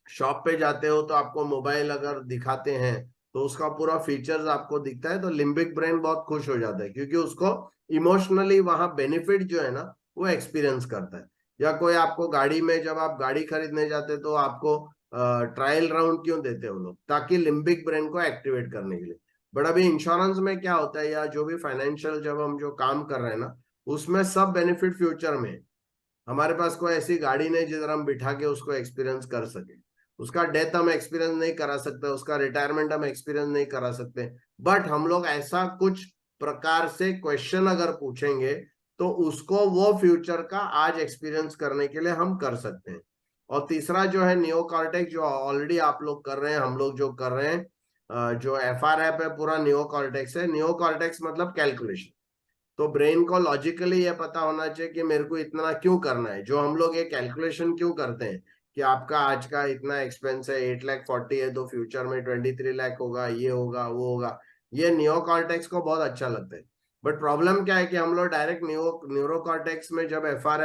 शॉप पे जाते हो तो आपको मोबाइल अगर दिखाते हैं तो उसका पूरा फीचर्स आपको दिखता है, तो लिम्बिक ब्रेन बहुत खुश हो जाता है, क्योंकि उसको इमोशनली वहां बेनिफिट जो है ना वो एक्सपीरियंस करता है। या कोई आपको गाड़ी में, जब आप गाड़ी खरीदने जाते तो आपको ट्रायल राउंड क्यों देते हो लोग? ताकि लिम्बिक ब्रेन को एक्टिवेट करने के लिए। बट अभी इंश्योरेंस में क्या होता है, या जो भी फाइनेंशियल जब हम जो काम कर रहे हैं ना, उसमें सब बेनिफिट फ्यूचर में है। हमारे पास कोई ऐसी गाड़ी नहीं जिधर हम बिठा के उसको एक्सपीरियंस कर सके। उसका डेथ हम एक्सपीरियंस नहीं करा सकते, उसका रिटायरमेंट हम एक्सपीरियंस नहीं करा सकते, बट हम लोग ऐसा कुछ प्रकार से क्वेश्चन अगर पूछेंगे तो उसको वो फ्यूचर का आज एक्सपीरियंस करने के लिए हम कर सकते हैं। और तीसरा जो है नियो कॉर्टेक्स, जो ऑलरेडी आप लोग कर रहे हैं, हम लोग जो कर रहे हैं, जो FR ऐप है पूरा नियो कॉर्टेक्स है। नियो कॉर्टेक्स मतलब कैलकुलेशन। तो ब्रेन को लॉजिकली ये पता होना चाहिए कि मेरे को इतना क्यों करना है। जो हम लोग ये कैलकुलेशन क्यों करते हैं कि आपका आज का इतना एक्सपेंस है 8,40,000 है, तो फ्यूचर में 23 लाख होगा, ये होगा वो होगा, ये नियो कॉर्टेक्स को बहुत अच्छा लगता है। बट प्रॉब्लम क्या है कि हम लोग डायरेक्ट न्यूरो कॉर्टेक्स में जब FR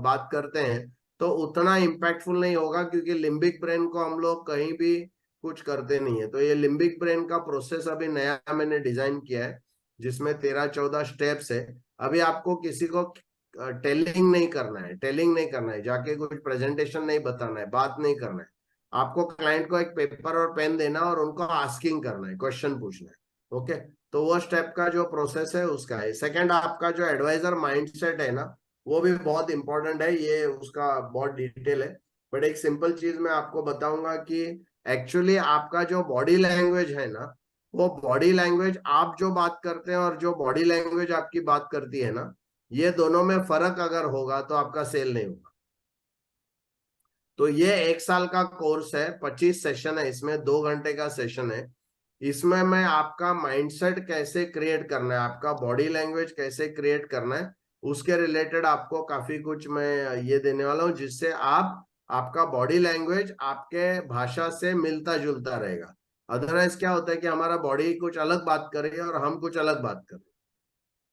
बात करते हैं तो उतना इम्पैक्टफुल नहीं होगा, क्योंकि लिम्बिक ब्रेन को हम लोग कहीं भी कुछ करते नहीं है। तो ये लिम्बिक ब्रेन का प्रोसेस अभी नया मैंने डिजाइन किया है, जिसमें 13-14 स्टेप्स है। अभी आपको किसी को टेलिंग नहीं करना है, टेलिंग नहीं करना है, जाके कुछ प्रेजेंटेशन नहीं बताना है, बात नहीं करना है। आपको क्लाइंट को एक पेपर और पेन देना और उनको आस्किंग करना है, क्वेश्चन पूछना है। ओके, तो वो स्टेप का जो प्रोसेस है उसका है। सेकंड, आपका जो एडवाइजर माइंडसेट है ना, वो भी बहुत इंपॉर्टेंट है, ये उसका बहुत डिटेल है। बट एक सिंपल चीज मैं आपको बताऊंगा कि एक्चुअली आपका जो बॉडी लैंग्वेज है ना, वो बॉडी लैंग्वेज आप जो बात करते हैं और जो बॉडी लैंग्वेज आपकी बात करती है ना, ये दोनों में फर्क अगर होगा तो आपका सेल नहीं होगा। तो ये 1 साल का कोर्स है, 25 सेशन है, इसमें 2 घंटे का सेशन है। इसमें मैं आपका माइंडसेट कैसे क्रिएट करना है, आपका बॉडी लैंग्वेज कैसे क्रिएट करना है, उसके रिलेटेड आपको काफी कुछ मैं ये देने वाला हूँ, जिससे आपका बॉडी लैंग्वेज आपके भाषा से मिलता जुलता रहेगा। अदरवाइज क्या होता है कि हमारा बॉडी कुछ अलग बात कर रही है और हम कुछ अलग बात कर रहे हैं।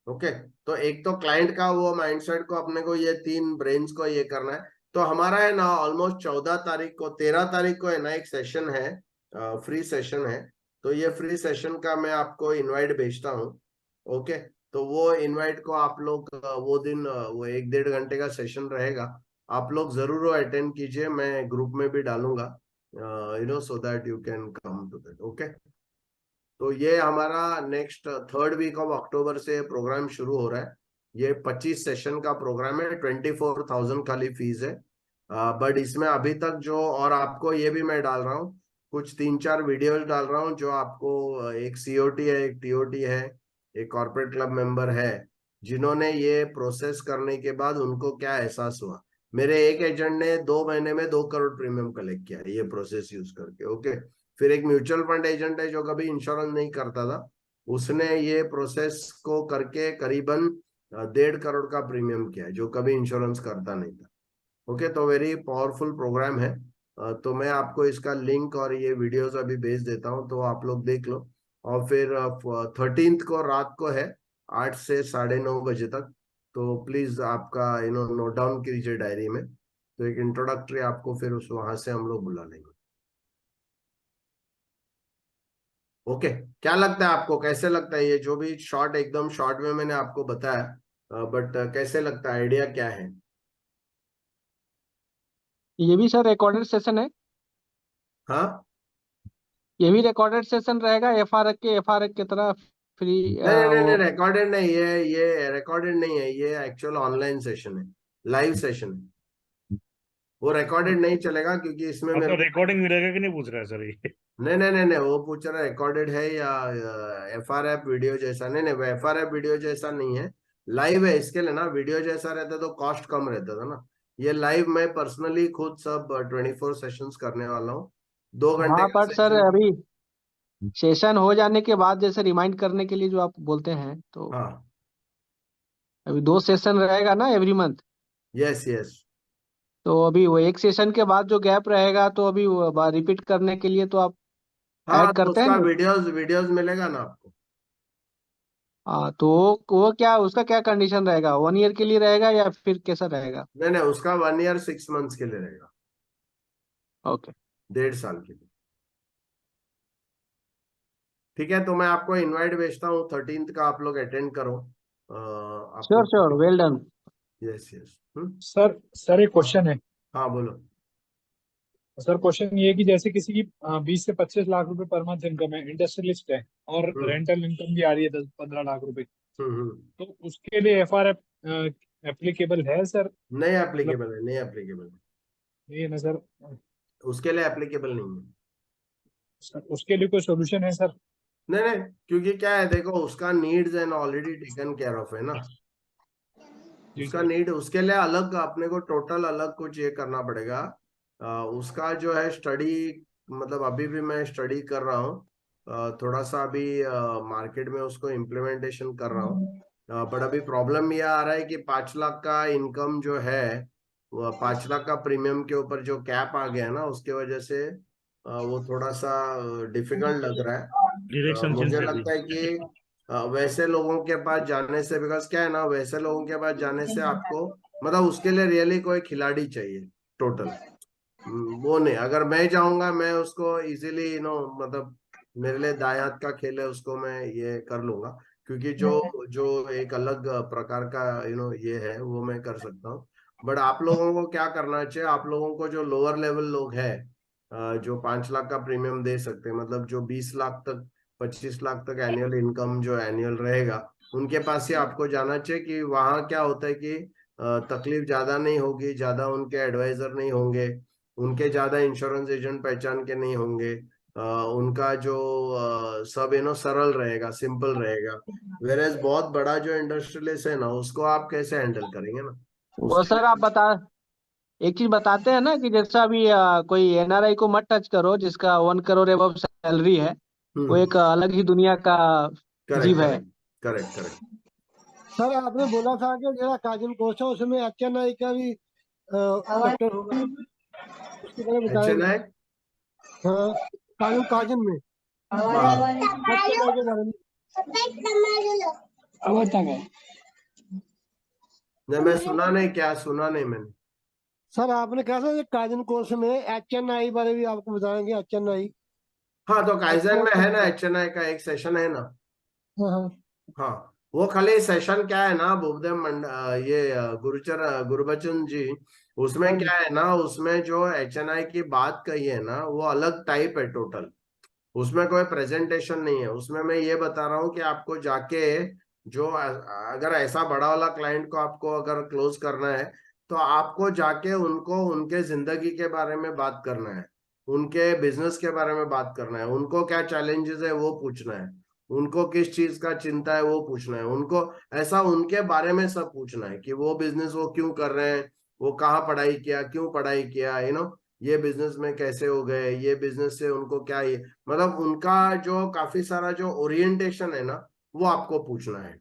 ओके, तो एक तो क्लाइंट का वो माइंडसेट को अपने को ये 3 ब्रेन्स को ये करना है। तो हमारा है ना ऑलमोस्ट 14 तारीख को, 13 तारीख को है ना एक सेशन है, फ्री सेशन है। तो ये फ्री सेशन का मैं आपको इनवाइट भेजता हूँ। ओके, तो वो इनवाइट को आप लोग वो दिन वो 1-1.5 घंटे का सेशन रहेगा, आप लोग जरूर अटेंड कीजिए। मैं ग्रुप में भी डालूंगा, so that you can come to that. Okay, तो ये हमारा next 3rd week of October से प्रोग्राम शुरू हो रहा है। ये 25 सेशन का प्रोग्राम है, 24,000 खाली फीस है। बट इसमें अभी तक जो, और आपको ये भी मैं डाल रहा हूँ, कुछ 3-4 वीडियोस डाल रहा हूँ जो आपको, एक COT है, एक TOT है, एक कॉर्पोरेट क्लब मेंबर है, जिन्होंने ये प्रोसेस करने के बाद उनको क्या एहसास हुआ। मेरे एक एजेंट ने 2 महीने में 2 करोड़ प्रीमियम कलेक्ट किया ये प्रोसेस यूज करके। ओके, फिर एक म्यूचुअल फंड एजेंट है जो कभी इंश्योरेंस नहीं करता था, उसने ये प्रोसेस को करके करीबन 1.5 करोड़ का प्रीमियम किया है, जो कभी इंश्योरेंस करता नहीं था। ओके, तो वेरी पावरफुल प्रोग्राम है। तो मैं आपको इसका लिंक और ये वीडियोस अभी भेज देता हूँ, तो आप लोग देख लो। और फिर 13th को रात को है 8 से 9:30 बजे तक। तो प्लीज आपका नोट डाउन कीजिए डायरी में। तो एक इंट्रोडक्टरी आपको फिर उस वहां से हम लोग बुला लेंगे। ओके, क्या लगता है आपको, कैसे लगता है ये जो भी शॉर्ट, एकदम शॉर्ट में मैंने आपको बताया? बट कैसे लगता है, आइडिया क्या है? ये भी सर रिकॉर्डेड सेशन है? हाँ, ये भी रिकॉर्डेड सेशन रहेगा एफआर की तरह फ्री नहीं नहीं नहीं वो? रिकॉर्डेड नहीं, ये रिकॉर्डेड नहीं है, ये एक्चुअल ऑनलाइन सेशन है, लाइव सेशन है। वो रिकॉर्डेड नहीं चलेगा क्योंकि इसमें मेरे मतलब को रिकॉर्डिंग मिलेगा कि नहीं पूछ रहा है सर ये? नहीं नहीं नहीं नहीं वो पूछ रहा है रिकॉर्डेड है या एफ वीडियो जैसा। नहीं नहीं, एफ वीडियो जैसा नहीं है, लाइव है। इसके लिए ना वीडियो जैसा रहता तो कॉस्ट कम रहता था ना। ये लाइव मैं पर्सनली खुद सब 24 सेशंस करने वाला हूँ, 2 घंटे हाँ का पर सर सेशन। अभी सेशन हो जाने के बाद जैसे रिमाइंड करने के लिए जो आप बोलते हैं, तो हाँ, अभी 2 सेशन रहेगा ना एवरी मंथ? Yes yes. तो अभी वो एक सेशन के बाद जो गैप रहेगा, तो अभी रिपीट करने के लिए तो आप हाँ, ऐड तो करते हैं उसका ना? वीडियोस वीडियोस मिलेगा ना आपको। हाँ, तो वो क्या, उसका क्या कंडीशन रहेगा? 1 ईयर के लिए रहेगा या फिर कैसा रहेगा? नहीं नहीं, उसका 1 ईयर 6 मंथ्स के लिए रहेगा, ओके। 1.5 साल के लिए। ठीक है, तो मैं आपको इनवाइट भेजता हूँ 13th का, आप लोग अटेंड करो। आपको sure sure, well done. Yes yes. Sir sir एक क्वेश्चन है। हाँ बोलो। सर क्वेश्चन ये है कि जैसे किसी की 20 से 25 लाख रुपए पर मंथ इनकम है, इंडस्ट्रियलिस्ट है, और हम्म रेंटल इनकम भी आ रही है 10-15 लाख रुपए, हम्म। तो उसके लिए एफआर एप्लीकेबल है सर? नहीं मतलब एप्लीकेबल है, नहीं एप्लीकेबल है, ये ना सर, उसके लिए एप्लीकेबल नहीं है। उसके लिए कोई सोल्यूशन है सर? नहीं नहीं, क्योंकि क्या है देखो, उसका needs and already taken care of है ना। जी उसका सर। नीड, उसके लिए अलग अपने को टोटल अलग कुछ ये करना पड़ेगा। उसका जो है स्टडी, मतलब अभी भी मैं स्टडी कर रहा हूँ, थोड़ा सा अभी मार्केट में उसको इम्प्लीमेंटेशन कर रहा हूँ। बट अभी प्रॉब्लम ये आ रहा है कि 5 लाख का इनकम जो है, वो 5 लाख का प्रीमियम के ऊपर जो कैप आ गया है ना, उसके वजह से वो थोड़ा सा डिफिकल्ट लग रहा है। डायरेक्शन चेंज मुझे कर लगता है दी। कि वैसे लोगों के पास जाने से, बिकॉज क्या है ना, वैसे लोगों के पास जाने से आपको, मतलब उसके लिए रियली कोई खिलाड़ी चाहिए टोटल। वो नहीं, अगर मैं जाऊंगा मैं उसको इजीली मतलब मेरे लिए दाएं हाथ का खेल है, उसको मैं ये कर लूंगा, क्योंकि जो जो एक अलग प्रकार का ये है वो मैं कर सकता हूँ। बट आप लोगों को क्या करना चाहिए, आप लोगों को जो लोअर लेवल लोग हैं, जो 5 लाख का प्रीमियम दे सकते हैं, मतलब जो 20 लाख तक 25 लाख तक एनुअल इनकम जो एनुअल रहेगा, उनके पास ही आपको जाना चाहिए। कि वहाँ क्या होता है कि तकलीफ ज्यादा नहीं होगी, ज्यादा उनके एडवाइजर नहीं होंगे, उनके ज्यादा इंश्योरेंस एजेंट पहचान के नहीं होंगे, उनका जो सब सरल रहेगा, सिंपल रहेगा। वेरेज बहुत बड़ा जो इंडस्ट्रियलिस्ट है ना, उसको आप कैसे हैंडल करेंगे ना, वो उसके सर लिए। आप बता, एक चीज बताते हैं ना कि जैसा अभी कोई एनआरआई को मत टच करो जिसका 1 करोड़ एबव सैलरी है। वो हम्म, एक अलग ही दुनिया का करेक्ट जीव है। Correct correct correct. सर आपने बोला था कि जरा काजल कोच है उसमें एचएनआई का भी चैप्टर होगा, उसके बारे में एच एन बताएंगे? आई। हाँ, काजल काजल में हाँ, एचएनआई के बारे में। नहीं मैं सुना नहीं, क्या सुना नहीं मैंने। सर आपने कहा था ये काजल कोर्स में एचएनआई बारे भी आपको बताएंगे, एचएनआई। हाँ, तो काइजन में है ना, हाँ एच एन आई का एक सेशन है ना। हाँ। हाँ, वो खाली सेशन क्या है ना, भूपदेव ये गुरबचन जी, उसमें हाँ जी। क्या है ना, उसमें जो एच एन आई की बात कही है ना, वो अलग टाइप है टोटल। उसमें कोई प्रेजेंटेशन नहीं है, उसमें मैं ये बता रहा हूँ कि आपको जाके जो अगर ऐसा बड़ा वाला क्लाइंट को आपको अगर क्लोज करना है, तो आपको जाके उनको उनके जिंदगी के बारे में बात करना है, उनके बिजनेस के बारे में बात करना है, उनको क्या चैलेंजेस है वो पूछना है, उनको किस चीज का चिंता है वो पूछना है, उनको ऐसा उनके बारे में सब पूछना है कि वो बिजनेस वो क्यों कर रहे हैं, वो कहाँ पढ़ाई किया, क्यों पढ़ाई किया, ये बिजनेस में कैसे हो गए, ये बिजनेस से उनको क्या, ये मतलब उनका जो काफी सारा जो ओरिएंटेशन है ना, वो आपको पूछना है।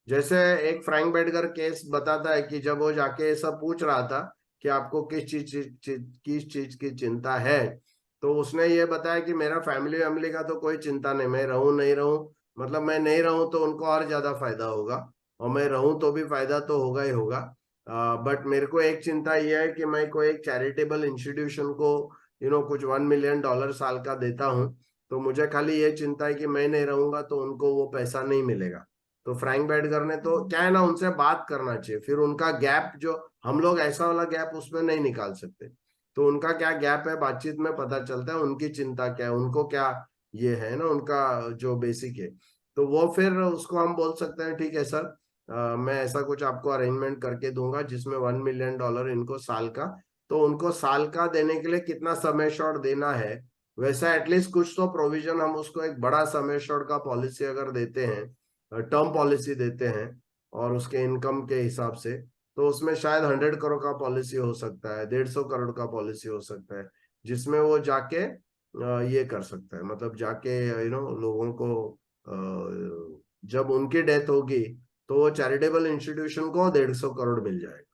जैसे एक फ्रैंक बेडगर केस बताता है कि जब वो जाके सब पूछ रहा था कि आपको किस चीज की चिंता है, तो उसने ये बताया कि मेरा फैमिली वैमिली का तो कोई चिंता नहीं, मैं रहूं नहीं रहूं, मतलब मैं नहीं रहूं तो उनको और ज्यादा फायदा होगा, और मैं रहूं तो भी फायदा तो होगा ही होगा। बट मेरे को एक चिंता यह है कि मैं कोई एक चैरिटेबल इंस्टीट्यूशन को कुछ $1 मिलियन साल का देता हूँ, तो मुझे खाली ये चिंता है कि मैं नहीं रहूंगा तो उनको वो पैसा नहीं मिलेगा। तो फ्राइंग बैड करने तो क्या है ना, उनसे बात करना चाहिए, फिर उनका गैप जो हम लोग ऐसा वाला गैप उसमें नहीं निकाल सकते, तो उनका क्या गैप है बातचीत में पता चलता है, उनकी चिंता क्या है, उनको क्या ये है ना उनका जो बेसिक है, तो वो फिर उसको हम बोल सकते हैं ठीक है सर, मैं ऐसा कुछ आपको अरेंजमेंट करके दूंगा जिसमें $1 मिलियन इनको साल का, तो उनको साल का देने के लिए कितना समय शॉर्ट देना है, वैसा एटलीस्ट कुछ तो प्रोविजन हम उसको एक बड़ा समय शॉर्ट का पॉलिसी अगर देते हैं, टर्म पॉलिसी देते हैं और उसके इनकम के हिसाब से, तो उसमें शायद 100 करोड़ का पॉलिसी हो सकता है, 150 करोड़ का पॉलिसी हो सकता है, जिसमें वो जाके ये कर सकता है, मतलब जाके लोगों को जब उनकी डेथ होगी तो वो चैरिटेबल इंस्टीट्यूशन को 150 करोड़ मिल जाएगा,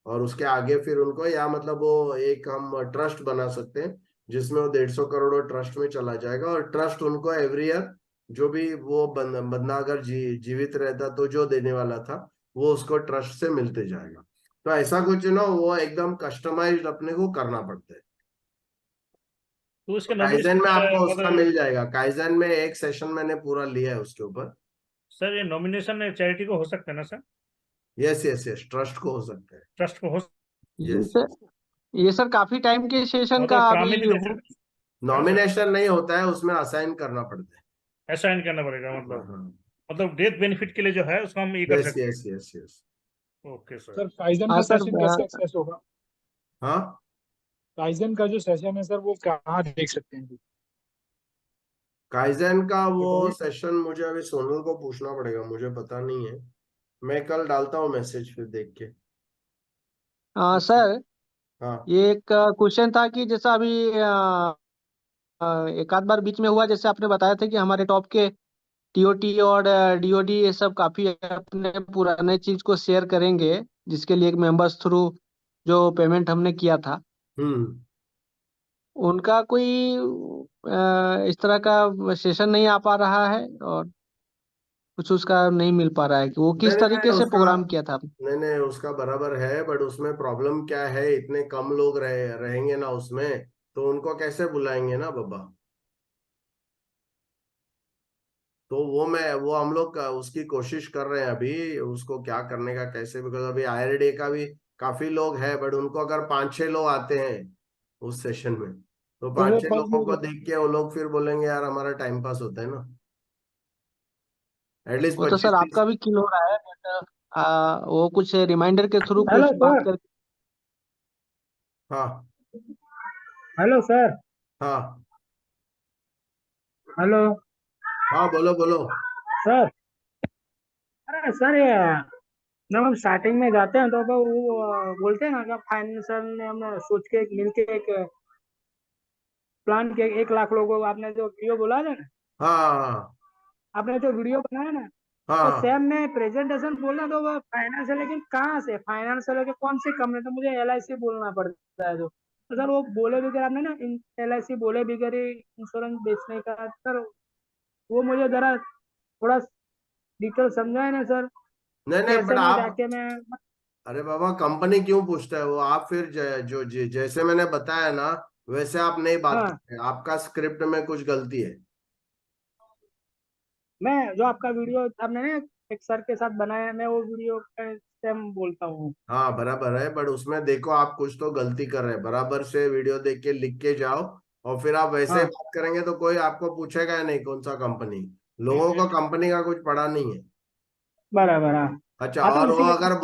और उसके आगे फिर उनको या मतलब वो एक हम ट्रस्ट बना सकते हैं जिसमें वो 150 करोड़ ट्रस्ट में चला जाएगा, और ट्रस्ट उनको एवरी ईयर जो भी वो बंदा अगर जीवित रहता तो जो देने वाला था वो उसको ट्रस्ट से मिलते जाएगा, तो ऐसा कुछ ना वो एकदम कस्टमाइज्ड अपने को करना पड़ता है। तो इसके काइजन में आपको नॉमिनेशन उसका मिल जाएगा, काइजन में एक सेशन मैंने पूरा लिया है उसके ऊपर। सर, ये नॉमिनेशन चैरिटी को हो सकता है ना sir? Yes yes yes, trust को हो सकता है। ट्रस्ट को हो ये यस, सर ये सर काफी टाइम के सेशन का मतलब अभी प्रामित दे हो सकते हैं, नॉमिनेशन नहीं होता है उसमें, असाइन करना पड़ता है। असाइन करना पड़ेगा, हाँ हाँ, मतलब डेथ बेनिफिट के लिए जो है उसको हम ये कर यस सकते यस यस यस। हैं। Okay sir. सर काइजन हाँ का सर सेशन कैसे एक्सेस होगा? हाँ, काइजन का जो सेशन है सर वो कहाँ देख सकते हैं? काइजन का वो बताइए। सेशन मुझे अभी सोनल को पूछना पड़ेगा, मुझे पता नहीं है, मैं कल डालता हूँ मैसेज फिर देख के। सर हाँ ये एक क्वेश्चन था कि जैसा अभी एक आध बार बीच में हुआ, जैसे आपने बताया था कि हमारे टॉप के टीओटी और डीओडी ये सब काफी अपने पुराने चीज को शेयर करेंगे, जिसके लिए एक मेंबर्स थ्रू जो पेमेंट हमने किया था, हम्म, उनका कोई इस तरह का सेशन नहीं आ पा रहा है, और कुछ उसका नहीं मिल पा रहा है कि वो नहीं किस नहीं नहीं तरीके से उसका, प्रोग्राम किया था आपने? नहीं नहीं उसका बराबर है, बट उसमें प्रॉब्लम क्या है, इतने कम लोग रहेंगे ना उसमें, तो उनको कैसे बुलाएंगे ना बाबा, तो वो हम लोग उसकी कोशिश कर रहे हैं अभी, उसको क्या करने का कैसे, बिकॉज अभी आईआरडी का भी काफी लोग हैं, बट उनको अगर 5-6 लोग आते हैं उस सेशन में, तो तो वो 5-6 लोगों को देख के वो लोग फिर बोलेंगे यार हमारा टाइम पास होता है ना, एटलीस्ट वो तो सर 25-30। आपका भी किल हो रहा है, बट वो कुछ रिमाइंडर के थ्रू हेलो कुछ बात सर। कर। हाँ हेलो सर। हाँ हेलो हाँ, बोलो बोलो। सर। अरे सर, ये जब हम स्टार्टिंग में जाते हैं तो वो बोलते हैं ना कि फाइनेंशियल ने हम सोच के मिलके एक प्लान के 1 लाख लोगों को आपने जो वीडियो बोला था ना, हाँ आपने जो वीडियो बनाया ना, हाँ तो हाँ, सेम में प्रेजेंटेशन बोलना तो वो फाइनेंस है, लेकिन कहाँ से फाइनेंस है, लेकिन कौन सी कंपनी, तो मुझे एलआईसी बोलना पड़ता है। तो सर वो बोले भी कर आपने ना, एलआईसी बोले भी करी इंश्योरेंस बेचने का, सर वो मुझे जरा थोड़ा डिटेल समझाए ना सर, नहीं नहीं बट कैसे मैं आप, जाके मैं। अरे बाबा कंपनी क्यों पूछता है वो, आप फिर जैसे मैंने बताया ना वैसे आप नहीं बात हाँ, करते, आपका स्क्रिप्ट में कुछ गलती है। मैं जो आपका वीडियो आपने ना एक सर के साथ बनाया, मैं वो वीडियो सेम बोलता हूँ। हाँ बराबर है, बट उसमें देखो आप कुछ तो गलती कर रहे हैं, बराबर से वीडियो देख के लिख के जाओ, और फिर आप वैसे ही हाँ, बात करेंगे तो कोई आपको पूछेगा नहीं कौन सा कंपनी, लोगों को कंपनी का कुछ पड़ा नहीं है। बराबर। हाँ अच्छा, हाँ, तो और इसीलिए। वो अगर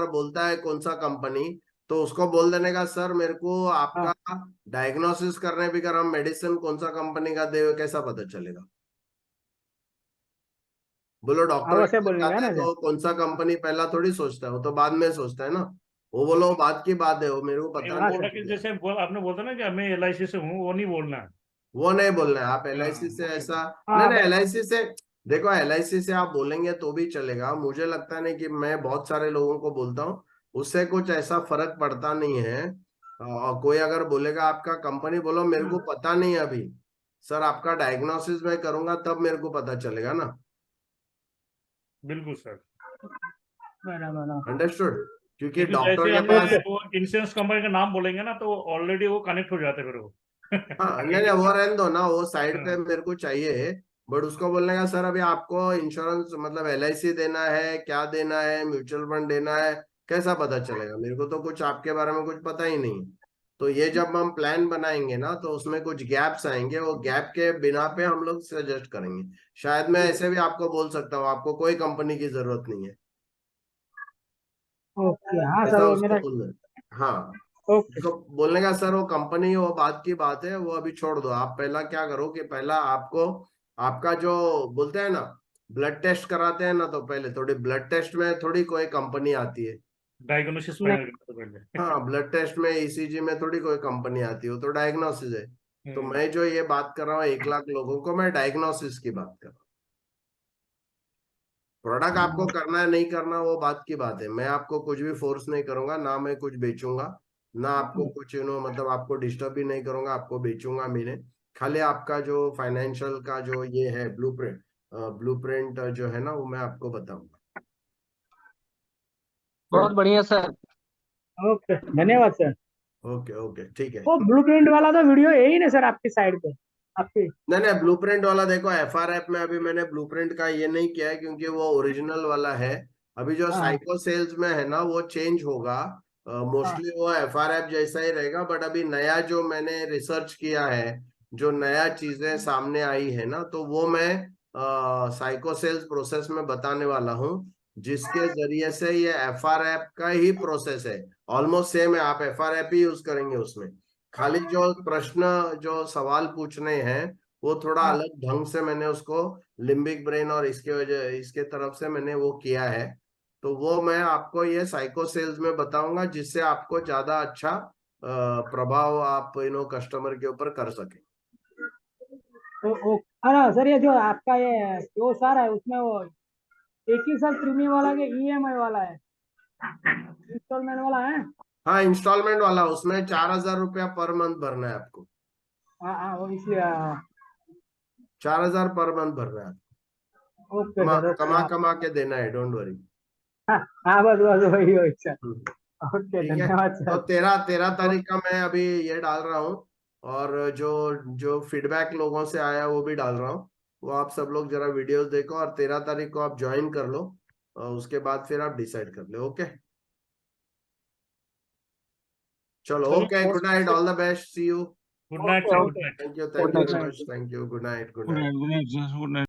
बोलता है कौन सा कंपनी, तो उसको बोल देने का सर मेरे को हाँ आपका डायग्नोसिस करने भी कर हम मेडिसिन कौन सा कंपनी का दे कैसा पता चलेगा, बोलो हाँ, डॉक्टर के वैसे पास बोलने का है जाते ना हैं तो सर। वो कौन सा कंपनी पहला थोड़ी सोचता है, वो तो बाद में सोचता है ना, वो बोलो बात की बात है, वो मेरे को नहीं, पता हाँ नहीं वो सर। है क्या। जैसे आपने बोलता ना कि मैं एलआईसी से हूँ, वो नहीं बोलना है। वो नहीं बोलना है, आप एलआईसी हाँ, से ओके। ऐसा, नहीं हाँ नहीं एलआईसी से, देखो एलआईसी से आप बोलेंगे तो भी चलेगा, मुझे लगता नहीं कि मैं बहुत सारे लोगों को बोलता हूँ उससे कुछ ऐसा फर्क पड़ता नहीं है, और कोई अगर बोलेगा आपका कंपनी, बोलो मेरे को पता नहीं है अभी सर, आपका डायग्नोसिस मैं करूंगा तब मेरे को पता चलेगा ना। बिल्कुल सर। बराबर। हाँ अंडरस्टूड, क्योंकि क्योंकि डॉक्टर जैसे के हमने पास, वो इंश्योरेंस कंपनी का नाम बोलेंगे ना तो ऑलरेडी वो कनेक्ट हो जाते फिर वो हाँ नहीं नहीं वो रहने दो ना, वो साइड पे हाँ, मेरे को चाहिए, बट उसको बोलने का सर अभी आपको इंश्योरेंस मतलब LIC देना है, क्या देना है, म्यूचुअल फंड देना है, कैसा पता चलेगा? मेरे को तो कुछ आपके बारे में कुछ पता ही नहीं है। तो ये जब हम प्लान बनाएंगे ना तो उसमें कुछ गैप्स आएंगे, वो गैप के बिना पे हम लोग सजेस्ट करेंगे। शायद मैं ऐसे भी आपको बोल सकता हूँ आपको कोई कंपनी की जरूरत नहीं है, ओके हाँ सर ऐसा वो उसको मेरा बोलना है। हाँ, ओके उसको बोलने का सर वो कंपनी वो बात की बात है, वो अभी छोड़ दो। आप पहला क्या करो कि पहला आपको आपका जो बोलते हैं ना ब्लड टेस्ट कराते हैं ना, तो पहले थोड़ी ब्लड टेस्ट में थोड़ी कोई कंपनी आती है। डायग्नोसिस नहीं फाइनल करते पहले। हाँ, ब्लड टेस्ट में ECG में थोड़ी कोई कंपनी आती है, वो तो डायग्नोसिस है। तो मैं जो ये बात कर रहा हूँ 1 लाख लोगों को, मैं डायग्नोसिस की बात कर रहा हूँ। प्रोडक्ट आपको करना है नहीं करना वो बात की बात है, मैं आपको कुछ भी फोर्स नहीं करूंगा, ना मैं कुछ बेचूंगा, ना आपको कुछ मतलब आपको डिस्टर्ब भी नहीं करूंगा, आपको बेचूंगा भी नहीं। खाली आपका जो फाइनेंशियल का जो ये है ब्लूप्रिंट जो है ना वो मैं आपको बताऊंगा। बहुत बढ़िया सर। ओके धन्यवाद सर। ओके ओके ठीक है। वो ब्लूप्रिंट वाला तो वीडियो है ही ना सर आपकी साइड पे आपकी। नहीं नहीं, ब्लूप्रिंट वाला देखो FRF में अभी मैंने ब्लूप्रिंट का ये नहीं किया है क्योंकि वो ओरिजिनल वाला है। अभी जो हाँ साइको सेल्स में है ना वो चेंज होगा, हाँ मोस्टली वो FRF जैसा ही रहेगा। बट अभी नया जो मैंने रिसर्च किया है, जो नया चीजें सामने आई है ना, तो वो मैं साइको सेल्स प्रोसेस में बताने वाला हूँ, जिसके जरिए से ये FRF का ही प्रोसेस है। ऑलमोस्ट सेम है, आप FRF ही यूज करेंगे उसमें। खाली जो प्रश्न जो सवाल पूछने हैं वो थोड़ा हाँ अलग ढंग से मैंने उसको लिम्बिक ब्रेन और इसके वजह इसके तरफ से मैंने वो किया है। तो वो मैं आपको ये साइको सेल्स में बताऊंगा, जिससे आपको ज्यादा अच्छा प्रभाव आप कस्टमर के ऊपर कर सके। ओ हाँ सर ये जो आपका ये कोर्स आ रहा है उसमें वो एक ही साल प्रीमियम वाला के EMI वाला है इंस्टॉलमेंट वाला है। हाँ, इंस्टॉलमेंट वाला, उसमें 4,000 रुपया पर मंथ भरना है आपको। हाँ हाँ वो इसलिए 4,000 पर मंथ भरना है। ओके सर ओके कमा हाँ कमा के देना है, डोंट वरी। हाँ हाँ बस बस वही वही सर। ओके ठीक है। धन्यवाद तो सर। 13 तारीख का मैं अभी ये डाल रहा हूँ, और जो जो फीडबैक लोगों से आया वो भी डाल रहा हूँ। वो आप सब लोग जरा वीडियोस देखो और 13 तारीख को आप ज्वाइन कर लो, और उसके बाद फिर आप डिसाइड कर लो। ओके, चलो, चलो, okay, good night, all the best, see you. Good night okay sir, good okay night. Thank you good night very sir. Much, thank you, good night, good good night. Night, good night sir, good night.